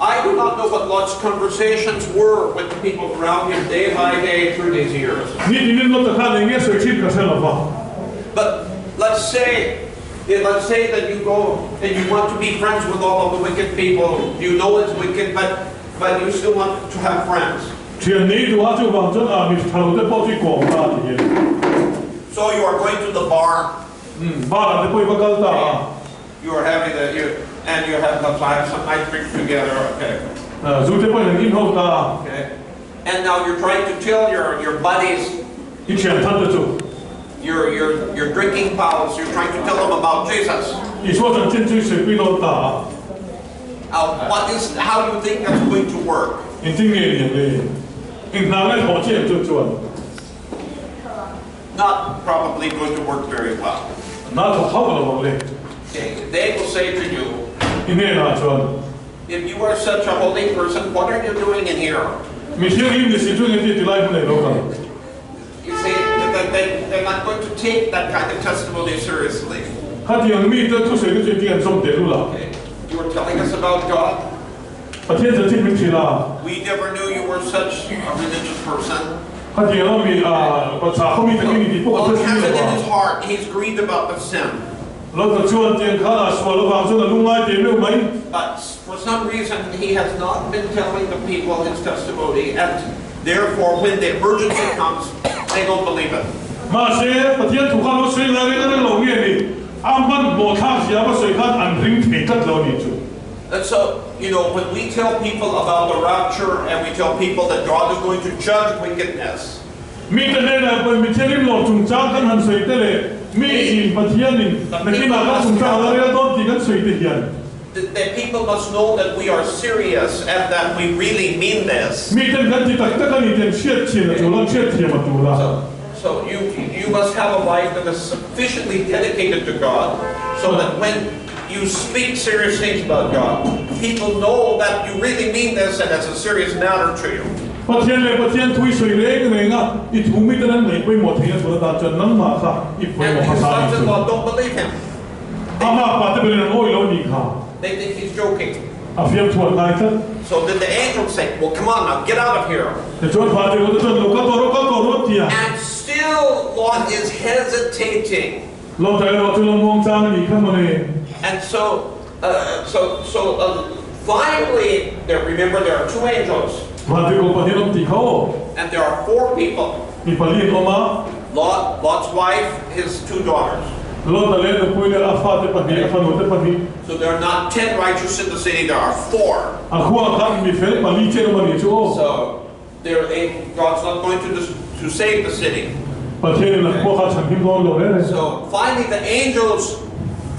I do not know what Lot's conversations were with the people around him day by day through these years. But let's say that you go and you want to be friends with all of the wicked people. You know it's wicked, but you still want to have friends. So you are going to the bar. You are having and you have some nice drinks together. Okay. Okay. And now you're trying to tell your buddies. Your drinking pals, you're trying to tell them about Jesus. How do you think that's going to work? Not probably going to work very well. Okay. They will say to you, if you are such a holy person, what are you doing in here? You see, they're not going to take that kind of testimony seriously. Okay. You were telling us about God. We never knew you were such a religious person. Well, he has it in his heart. He's grieved about the sin. But for some reason, he has not been telling the people his testimony. And Therefore, when the emergency comes, they don't believe it. มาเสียประเทศถูกเขาสวยแล้วก็เราเนี่ยนี่อามันโมทักเสียมาสวยขันอันริงเทกัดเรานี่จู And so, when we tell people about the rapture and we tell people that God is going to judge wickedness, มีแต่เนี่ยนะเป็นมีเช่นนี้เราจุงจ้างกันหันสวยเตะมีอินประเทศนี่ในที่มาก็จุงจ้างแล้วก็ต้นที่กันสวยเตะยัน that people must know that we are serious and that we really mean this. มีแต่กันที่ตักตะกันนี่เต็มเชื่อเชื่อจูแล้วเชื่อเทียมจูแล้ว So you must have a life that is sufficiently dedicated to God, so that when you speak serious things about God, people know that you really mean this and it's a serious matter to you. ประเทศเลยประเทศทุยสวยเล็กเลยนะอีทุ่มมิตรนั้นไหนไปหมดที่สุดตาจนนั้นมาค่ะอีกไปหมด And ภา his ษา sons in law don't believe him. อามาปาที่เป็นโอ้ยเราดีค่ะ They think he's joking. อาเฟียมชวนนายท่าน So then the angels say, well, come on now, get out of here. แต่ชวนพาที่เราจะชวนลูกก็ตัวรถเทีย And still Lot is hesitating. เราใจเราจะลงมองจางอีกข้างมาเลย And so finally, remember there are two angels. มาที่กูประเทศต้องตีเขา And there are four people. มีปลีออกมา Lot's wife, his two daughters. เราแต่เล่นคุยเรื่องอาฟาที่ปลีอาฟาโนที่ปลี So there are not 10 righteous in the city, there are 4. อาขั้วข้างมีเฟรปลีเชื่อมาเนี่ยชัว So God's not going to save the city. ประเทศนั้นพวกเขาฉันพิมพ์ร้อนเลย So finally the angels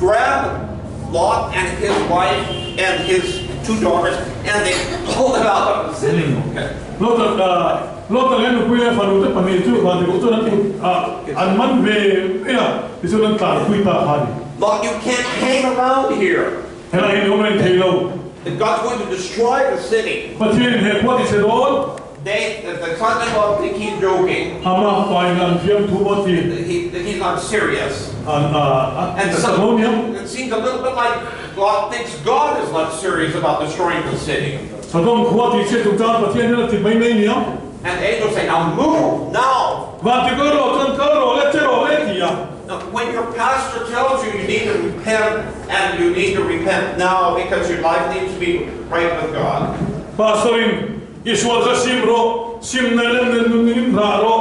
grab Lot and his wife and his two daughters and they pull them out of the city. Okay. เราแต่เล่นคุยเรื่องฟาโนที่ปลีชัวมาที่กูตัวนั้นอันมันเวเนี่ยที่สุดนั้นตาคุยตาหาดิ Lot, you can't hang around here. เห็นอะไรนี่มันเทโล That God's going to destroy the city. ประเทศเหตุว่าที่เสด็จ The son-in-law think he's joking. อามาไฟงานเพียงทุบที That he's not serious. And it seems a little bit like God thinks God is not serious about destroying the city. ถ้าต้องขวดที่เชื่อถูกจ้างประเทศนี้ติดไม่ได้เนี่ย And the angels say, now move, now. ว่าที่ก็รอจนก็รอและจะรอได้ที่อ่ะ Now, when your pastor tells you you need to repent, and you need to repent now because your life needs to be right with God. Pastorin, Ishwar ka simro, sim na lang nanunin raro,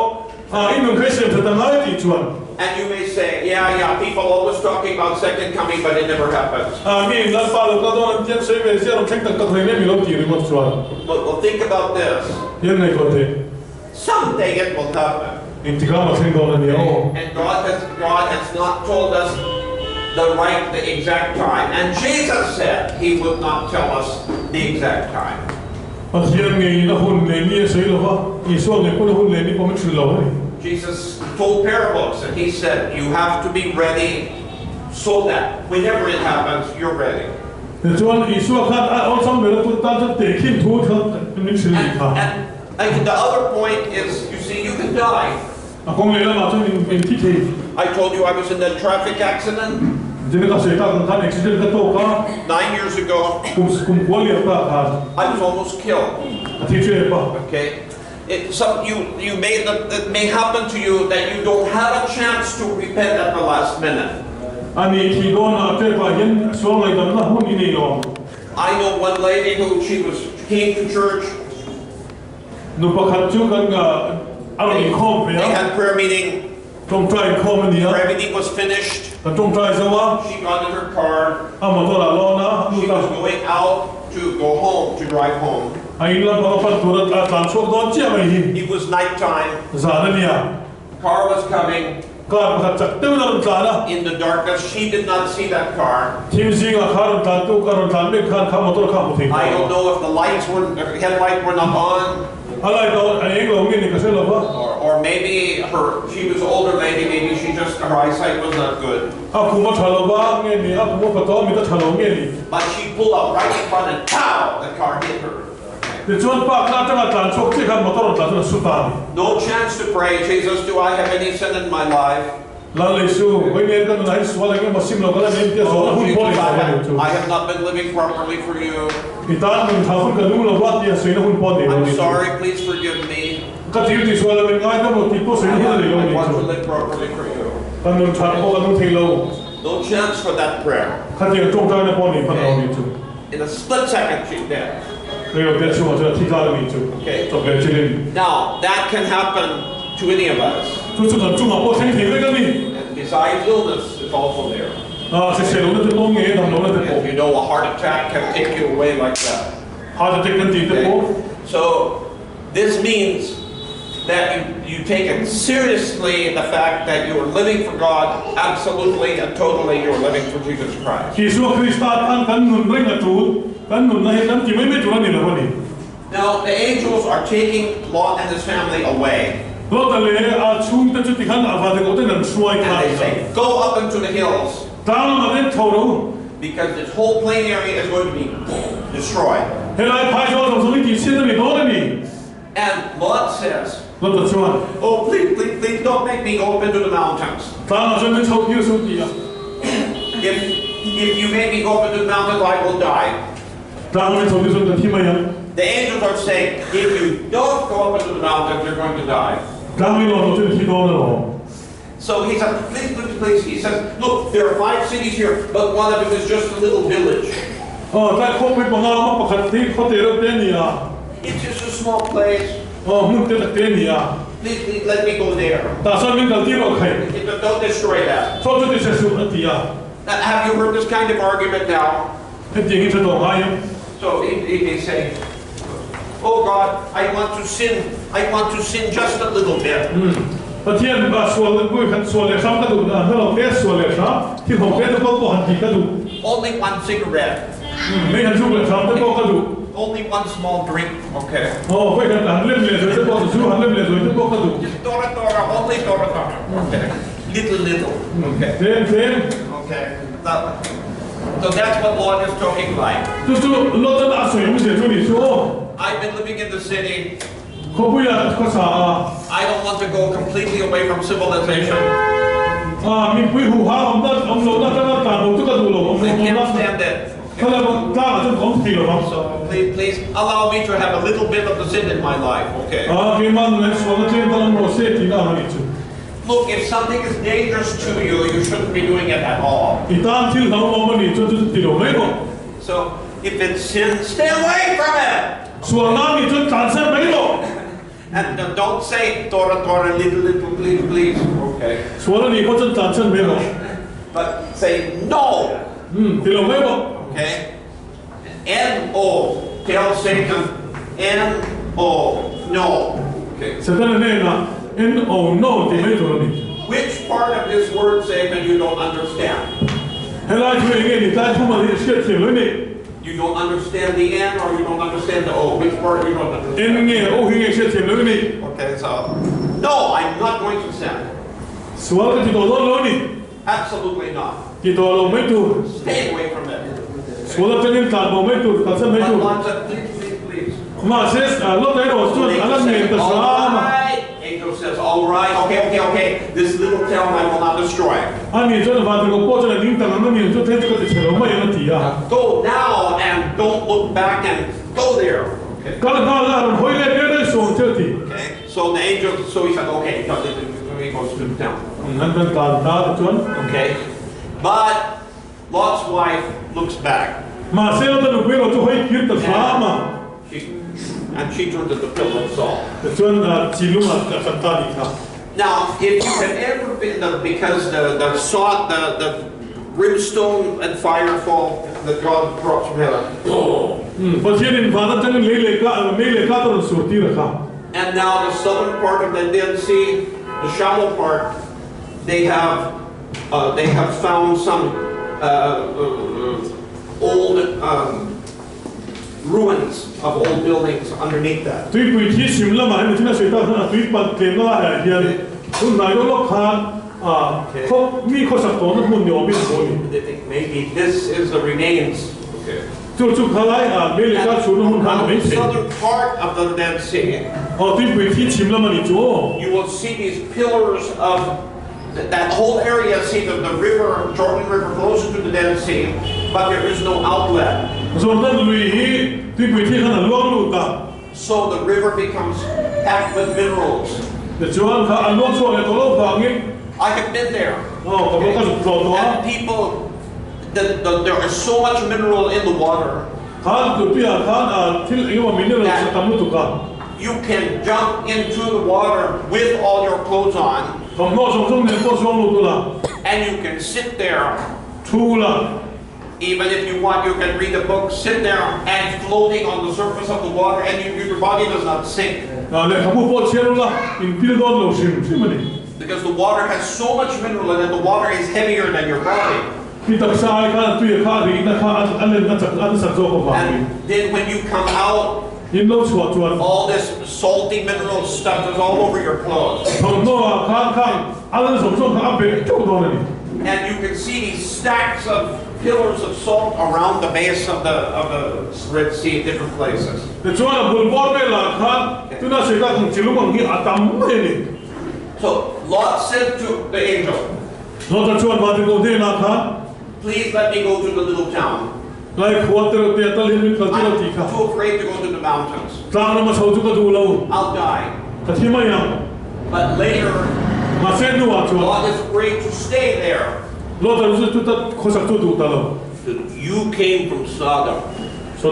inong kay sim sa tangay tichuan. And you may say, yeah, people always talking about second coming, but it never happens. Amin, lang palo ka doon ang tiyan sa ibe, siya ang keng tagkakay na milong tiri mo chuan. Well, think about this. Yan na ikote. Someday it will happen. Inti ka mating doon na niya. And God has not told us the exact time. And Jesus said he would not tell us the exact time. At yan ngayon na hun na niya sa ilo ha, Iswag na po na hun na niya pa magsulaw eh. Jesus told parables and he said you have to be ready so that whenever it happens, you're ready. Chuan Iswag ka on some meron po tayo tekin tuot ka magsulaw ka. And the other point is, you see, you can die. Akong nila natin yung titi. I told you I was in that traffic accident. Diyan ka sa itang kan accident ka to ka. 9 years ago. Kung kuwali ka ka. I was almost killed. At ito pa. Okay. It may happen to you that you don't have a chance to repent at the last minute. Ani tido na ate pa yan so lai dam na hun inilong. I know one lady who came to church. No pakatju kan nga aron kom They ya. had prayer meeting. Tong try kom niya. Prayer meeting was finished. Tong try sawa. She got in her car. Amo to la lo na. She was going out to go home, to drive home. Ay lang pa pa turat at lan so don chia mai hi. It was nighttime. Sana niya. Car was coming. Car pakatsak tu na sana. In the darkness, she did not see that car. Tim singa car tan tu car tan me kan ka motor ka puting. I don't know if the headlights were not on. Alay do ay ngo ngi ni kasi lo ba. Or maybe she was an older lady, maybe her eyesight was not good. Ako mo thalo ba ngi ni ako mo pa to mi ta thalo ngi ni. But she pulled up right in front and pow, the car hit her. The chuan pa na ta tan chok chi kan motor ta ta su ta ni. No chance to pray, Jesus, do I have any sin in my life? La lesu, when you kan na is wala ngi masim lo kala ni so Oh, hun Jesus, po ni I have not been living properly for you. Itan ng thafun ka lu lo wat ya so hun po ni. I'm sorry, please forgive me. Ka tiu ti so la ngi ngai ta mo ti po so ni lo I ni. want to live properly for you. Kan ng chan po kan thei lo. No chance for that prayer. Ka ti chong ta na po ni pa lo ni chu. In a split second, she's dead. 그리고 대충 어쩌다 티가름이 있죠. Okay. 좀 맺히는. Now, that can happen to any of us. 조금 중하고 생태계감이. And besides illness, is also there. 세세로는 똥에 담로는 And you know, a heart attack can take you away like that. Okay. So, this means that you take it seriously the fact that you are living for God, absolutely and totally you are living for Jesus Christ. Now, the angels are taking Lot and his family away. And they say, go up into the hills. Because this whole plain area is going to be destroyed. And Lot says, oh, please don't make me go up into the mountains. If you make me go up into the mountains, I will die. The angels are saying, if you don't go up into the mountains, you're going to die. So he said, please. He says, look, there are 5 cities here, but one of them is just a little village. It's just a small place. Please let me go there. Don't destroy that. Have you heard this kind of argument now? So they say, oh God, I want to sin just a little bit. Only one cigarette. Only one small drink, okay. Just Tora, only Tora. Okay. Little, okay. Okay. So that's what Lord is talking like. I've been living in the city. I don't want to go completely away from civilization. I can't stand it. So please allow me to have a little bit of the sin in my life, okay? Look, if something is dangerous to you, you shouldn't be doing it at all. So if it's sin, stay away from it. And don't say Tora, little, please. Okay. But say no. Okay. N-O. Tell Satan. N-O. No. Okay. Which part of this word, Satan, you don't understand? You don't understand the N or you don't understand the O? Which part you don't understand? Okay, so no, I'm not going to sin. Absolutely not. Stay away from it. But Lot said, please. Alright. Angel says, alright, okay. This little town I will not destroy. Go now and don't look back and go there. Okay. So the angel, he said, okay, he goes to the town. Okay. But Lot's wife looks back. And she turned to the pillar of salt. Now, if you have ever been, because the salt, the brimstone and fire fall that God brought from heaven. And now the southern part of the Dead Sea, the shallow part, they have found some old ruins of old buildings underneath that. They think maybe this is the remains. Okay. And the southern part of the Dead Sea, you will see these pillars of that whole area. See the river, Jordan River, flows into the Dead Sea, but there is no outlet. So the river becomes packed with minerals. I have been there. And people, there is so much mineral in the water. you can jump into the water with all your clothes on, and you can sit there. Even if you want, you can read a book, sit there and floating on the surface of the water, and your body does not sink. Because the water has so much mineral in it, the water is heavier than your body. And then when you come out, all this salty mineral stuff is all over your clothes. And you can see these stacks of pillars of salt around the base of the Red Sea in different places. So Lot said to the angel, please let me go to the little town. I'm too afraid to go to the mountains. I'll die. But later, God is afraid to stay there. You came from Sodom. You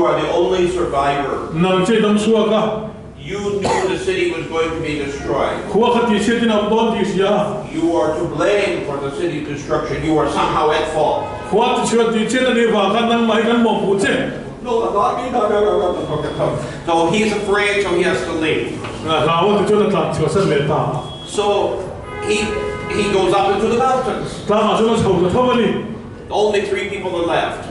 are the only survivor. You knew the city was going to be destroyed. You are to blame for the city's destruction. You are somehow at fault. No, so he's afraid, so he has to leave. So he goes up into the mountains. Only 3 people are left.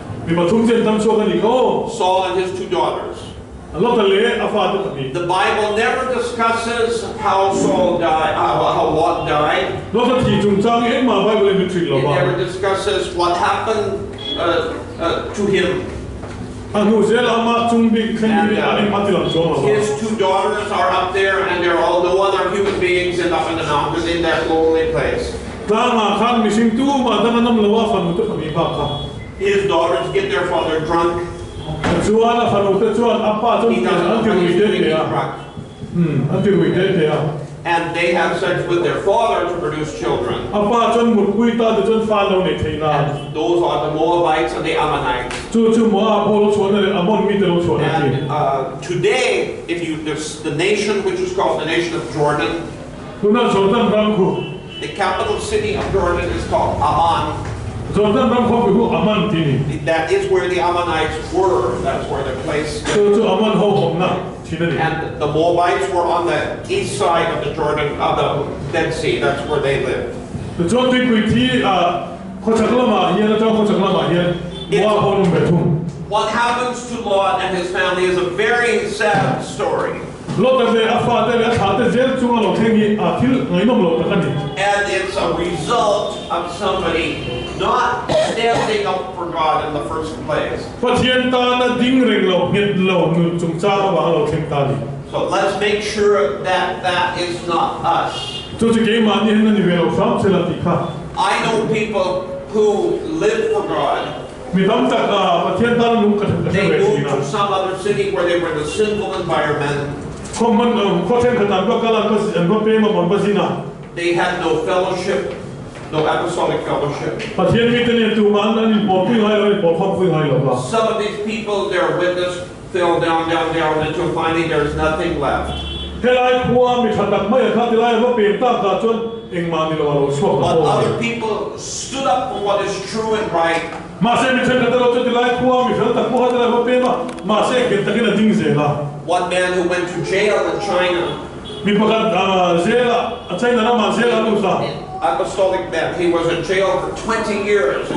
Saul and his 2 daughters. The Bible never discusses how Saul died, how Lot died. It never discusses what happened to him. And his 2 daughters are up there, and there are all no other human beings up in the mountains in that lonely place. His daughters get their father drunk. He and they have sex with their father to produce children. And those are the Moabites and the Ammonites. And today, if you the nation which is called the nation of Jordan, the capital city of Jordan is called Amman. That is where the Ammonites were. That's where their place. And the Moabites were on the east side of the Jordan, of the Dead Sea. That's where they lived. What happens to Lot and his family is a very sad story. And it's a result of somebody not standing up for God in the first place. So let's make sure that that is not us. I know people who live for God. They moved to some other city where they were in a sinful environment. They had no fellowship, no apostolic fellowship. Some of these people, their witness fell down until finally there's nothing left. But other people stood up for what is true and right. One man who went to jail in China, apostolic man, he was in jail for 20 years.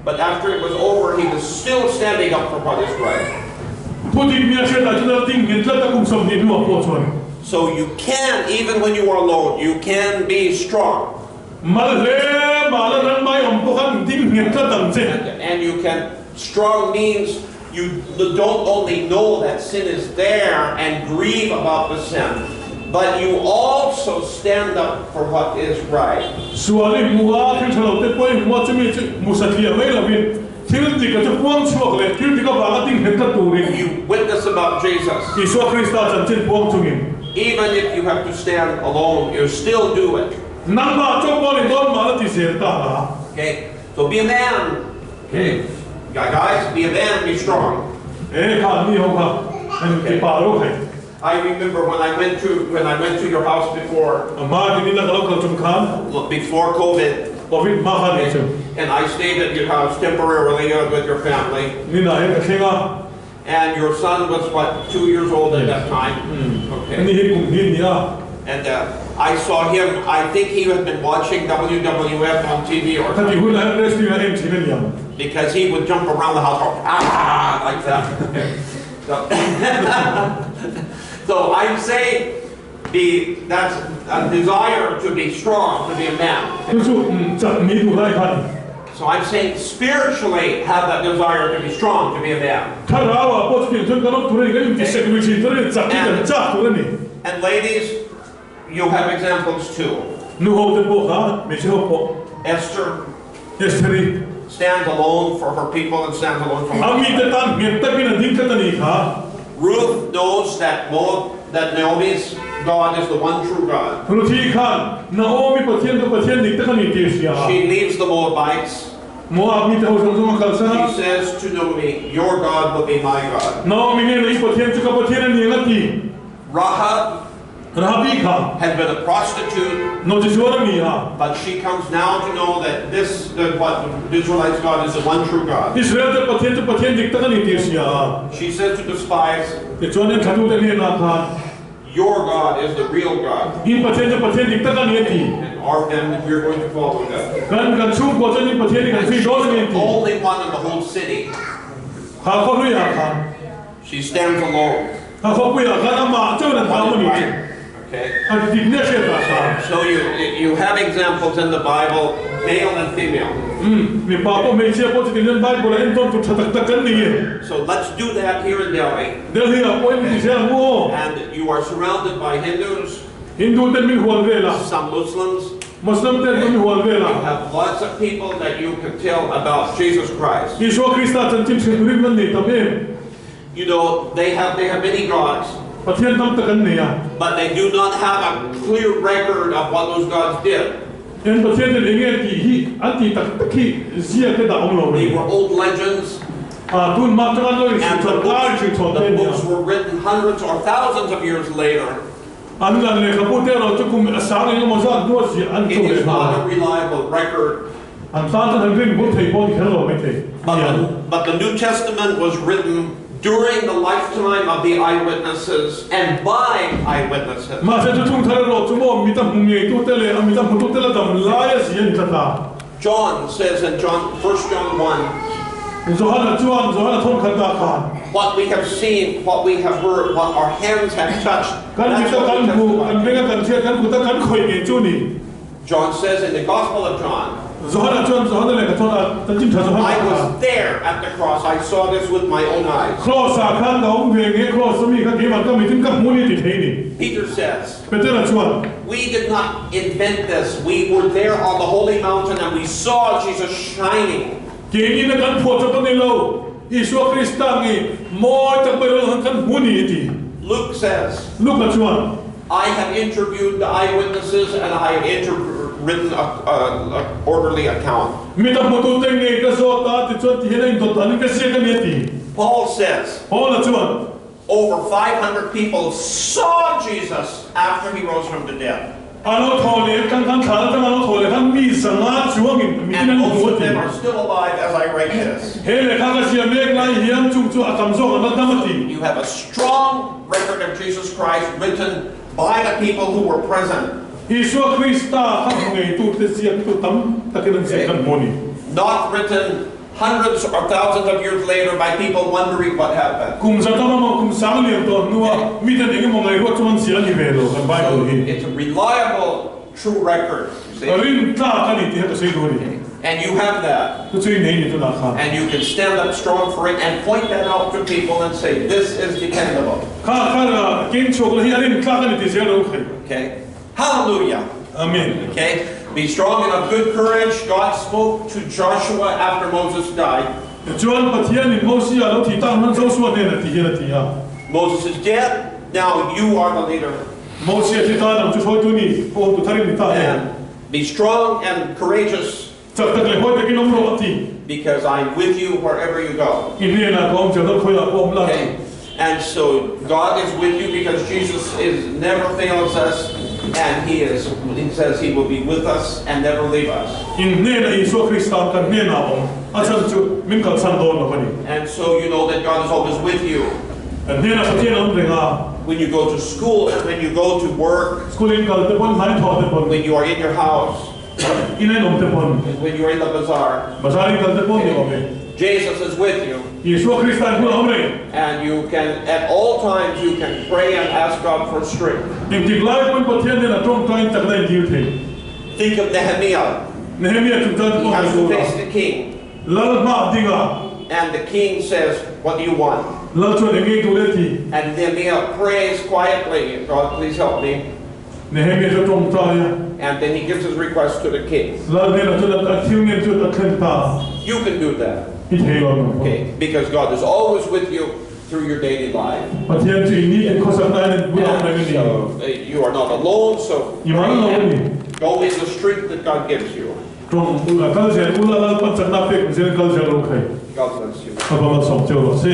But after it was over, he was still standing up for what is right. So you can, even when you are alone, you can be strong. And you can, strong means you don't only know that sin is there and grieve about the sin, but you also stand up for what is right. You witness about Jesus. Even if you have to stand alone, you still do it. Okay, so be a man. Okay, guys, be a man and be strong. ข้านี่เขาครับที่ป่าโลกให้ I remember when I went to your house before มาที่นี่แล้วก็เราเกิดจุมขัน before COVID. โควิดมาขันเอง And I stayed at your house temporarily with your family. นี่ไหนก็เชื่อ And your son was what, 2 years old at that time. นี่ Okay. เห็นกลุ่มนี่นี่ And I saw him. I think he had been watching WWF on TV or ถ้าที่ something, คุณแล้วเรสติว่าเอ็มชีเป็นยัง because he would jump around the house like that. So I'm saying that's a desire to be strong, to be a man. สู้จะมีดูได้พัน So I'm saying spiritually have that desire to be strong, to be a man. ถ้าเราพูดถึงกันต้องตัวนี้ก็ยิ่งที่เซ็กวิชีตัวนี้จับที่จะจับตัวนี้ And ladies, you have examples too. นู่นจะบอกนะไม่ใช่เขาบอก Esther เอสเตอรี stands alone for her people and stands alone for อา her มีแต่ตั้งเงียบแต่พี่นั่นดิ้งกันนี่ค่ะ Ruth knows that Naomi's God is the one true God. รู้ที่ขันนาโอมีประเทศตัวประเทศนี้แต่กันนี่เดีย She leaves the Moabites. มัวมีแต่เขาส่งมาคัลซา She says to Naomi, your God will be my God. นาโอมีเนี่ยในประเทศจุกประเทศนี้นั่นที Rahab ราบีค่ะ had been a prostitute, โนจิชัวร์มีค่ะ but she comes now to know that what the Israelites' God is the one true God. อิสราเอลประเทศนี้แต่กันนี่เดีย She says to the spies, แต่จวนนี้ขัดดูแต่เนี่ยนะค่ะ your God is the real God. อินประเทศนี้แต่กันนี่ที And we're going to follow that. กันชูกว่าจะนี่ประเทศนี้กันฟรีโดนนี่ที Only one in the whole city. ข้าเขาไม่อยากค่ะ She stands alone. ข้าเขาไม่อยากข้ามาเจ้าหน้าที่มันนี่ Okay. อันที่เนี่ยเชื่อค่ะ So you have examples in the Bible, male and female. มีป้าพ่อไม่เชื่อพ่อจะกินเงินบ้านคนละเอ็นต้นจุดตะกันนี่ So let's do that here in Delhi. เดี๋ยวนี้พ่อไม่เชื่องู And you are surrounded by Hindus, ฮินดูเต็มมีหัวเวล่ะ some Muslims. มุสลิมเต็มมีหัวเวล่ะ You have lots of people that you can tell about Jesus Christ. ยิสวคริสต์จันทิมเชื่อริมันนี่ทำเอง You know, they have many gods, ประเทศตั้งตะกันนี่ but they do not have a clear record of what those gods did. เอ็นประเทศนี้เงี้ยที่อันที่ตะกี้เสียก็ด่าองเรา They were old legends, ตุนมาจังเลย and สุดท้ายสุดท้าย the books were written hundreds or thousands of years later. อันนั้นเลยครับพูดแต่เราจะคุมสารยังมาสร้างด้วยสิอัน It ตัวเอ is ง not a reliable record. อันสร้างจะทำเรื่องบุตรไทยพ่อที่เราไม่ใช่ But the New Testament was written during the lifetime of the eyewitnesses and by eyewitnesses. มาเสด็จทุ่งทะเลโลกชั่วโมงมีตั้งมุงเงยตัวเตลมีตั้งมุงตัวเตลดำลายเสียงกระตา John says in 1 John 1, โซฮานะจวนโซฮานะทุ่งขันตาขาน what we have seen, what we have heard, what our hands have touched. กันมี That's แต่ what กัน we กู testify. กันเป็นกันเชื่อกันกูแต่กันคอยเงยจูนี่ John says in the Gospel of John, โซฮานะจวนโซฮานะเลยกับโซฮานะตั้งจิ้มถ่ายโซฮานะ I was there at the cross. I saw this with my own eyes. คลอสาขันดาวเวงเงยคลอสมีกันกี่มันก็มีถึงกับมูนี่ติดเฮนี่ Peter says, เป็นเจ้าจวน we did not invent this. We were there on the holy mountain and we saw Jesus shining. เกี่ยนี้นะกันพอจะต้องในโลกอิสวคริสต์ตั้งนี่มอจะไปเรื่องกันมูนี่ที Luke says, ลูกนะจวน I have interviewed the eyewitnesses and I have written an orderly account. มีแต่มุตุเต็งเงยก็โซตาติดจวนที่เห็นตัวตานี่ก็เสียกันเนี่ยที Paul says, พอนะจวน over 500 people saw Jesus after he rose from the dead. อันเราทอเลยกันขาแล้วกันเราทอเลยทั้งมีสังหารช่วงมีที่นั่ And น most หัว of ที them are still alive as I write this. เฮ้เลยข้าก็เสียเมฆไล่เฮียนจุ่มจุ่มอัตมโซกันนั่นทั้งที You have a strong record of Jesus Christ written by the people who were present. อิสวคริสต์ข้าพงไงตูเสียตูตั้มตะเกียงเสียกันโมนี่ Not written hundreds or thousands of years later by people wondering what happened. กุมสัตว์มากุมสังเลียมตัวนัวมีแต่เด็กมองไงว่าจะมันเสียกี่เวลกันไปเล So ย it's a reliable, true record. You see? ริมตากันนี่ที่เขาใช้ดูนี่ And you have that. ก็ช่วยในนี่ตัวนะครับ And you can stand up strong for it and point that out to people and say, this is dependable. ข้าเก่งโชคเลยริมตากันนี่ที่เสียรู้ใคร Okay? Hallelujah. อาเมน Okay? Be strong and of good courage. God spoke to Joshua after Moses died. จวนปะเทียนนี่โมเสสเราที่ตั้งมันโซสวดเนี่ยที่เห็นที่อ่ะ Moses is dead. Now you are the leader. โมเสสที่ตั้งจุดโทษตัวนี้โอ้ตัวทาริมิตาเอง And be strong and courageous. จ จักตะเลยห้อยตะกินน้ำร้อนที because I'm with you wherever you go. อินเดียนะกองจะต้องคอยรับผมละ Okay? And so God is with you because Jesus is never fails us, and He says He will be with us and never leave us. อินเดียนะอิสุคริสต์กันเนียนะผมอาจารย์จุมินกับสันโดนละคนนี้ And so you know that God is always with you. อันเดียนะประเทศนั้นเป็นอ่ะ When you go to school and when you go to work, สกุลินกับเตปอนหายทอเตปอน when you are in your house, อินเดียนอมเตปอน when you are in the bazaar, ภาษาลิกับเตปอนเนี่ยผม Jesus is with you. อิสุคริสต์คุณเอาไหม And you can, at all times, you can pray and ask God for strength. จริงๆหลายคนประเทศเนี่ยนะตรงกลางจากได้ดีเท่ Think of Nehemiah. เนเฮมียจุดนั้น He ก็ให้ has ดู to ละ face the king. แล้วมาจริงอ่ะ And the king says, what do you want? แล้วช่วยอย่างงี้ดูได้ที And Nehemiah prays quietly, God, please help me. เนเฮมียจะตรงใจอ่ะ And then he gives his request to the king. แล้วเนี่ยนะจุดนั้นทิ้งเงินจุดนั้นเคลื่อนตา You can do that. พี่เทลอน Okay? Because God is always with you through your daily life. ประเทศจีนนี่เป็นข้อสำคัญในบุญเราไม่มี So you are not alone, so อีมันเราไม่มี go in the strength that God gives you. ตรงการเสียอุลาลปัจจัยนับเป็นเสียการเสียโลกใคร God bless you. พระบรมสมเด็จพระสิ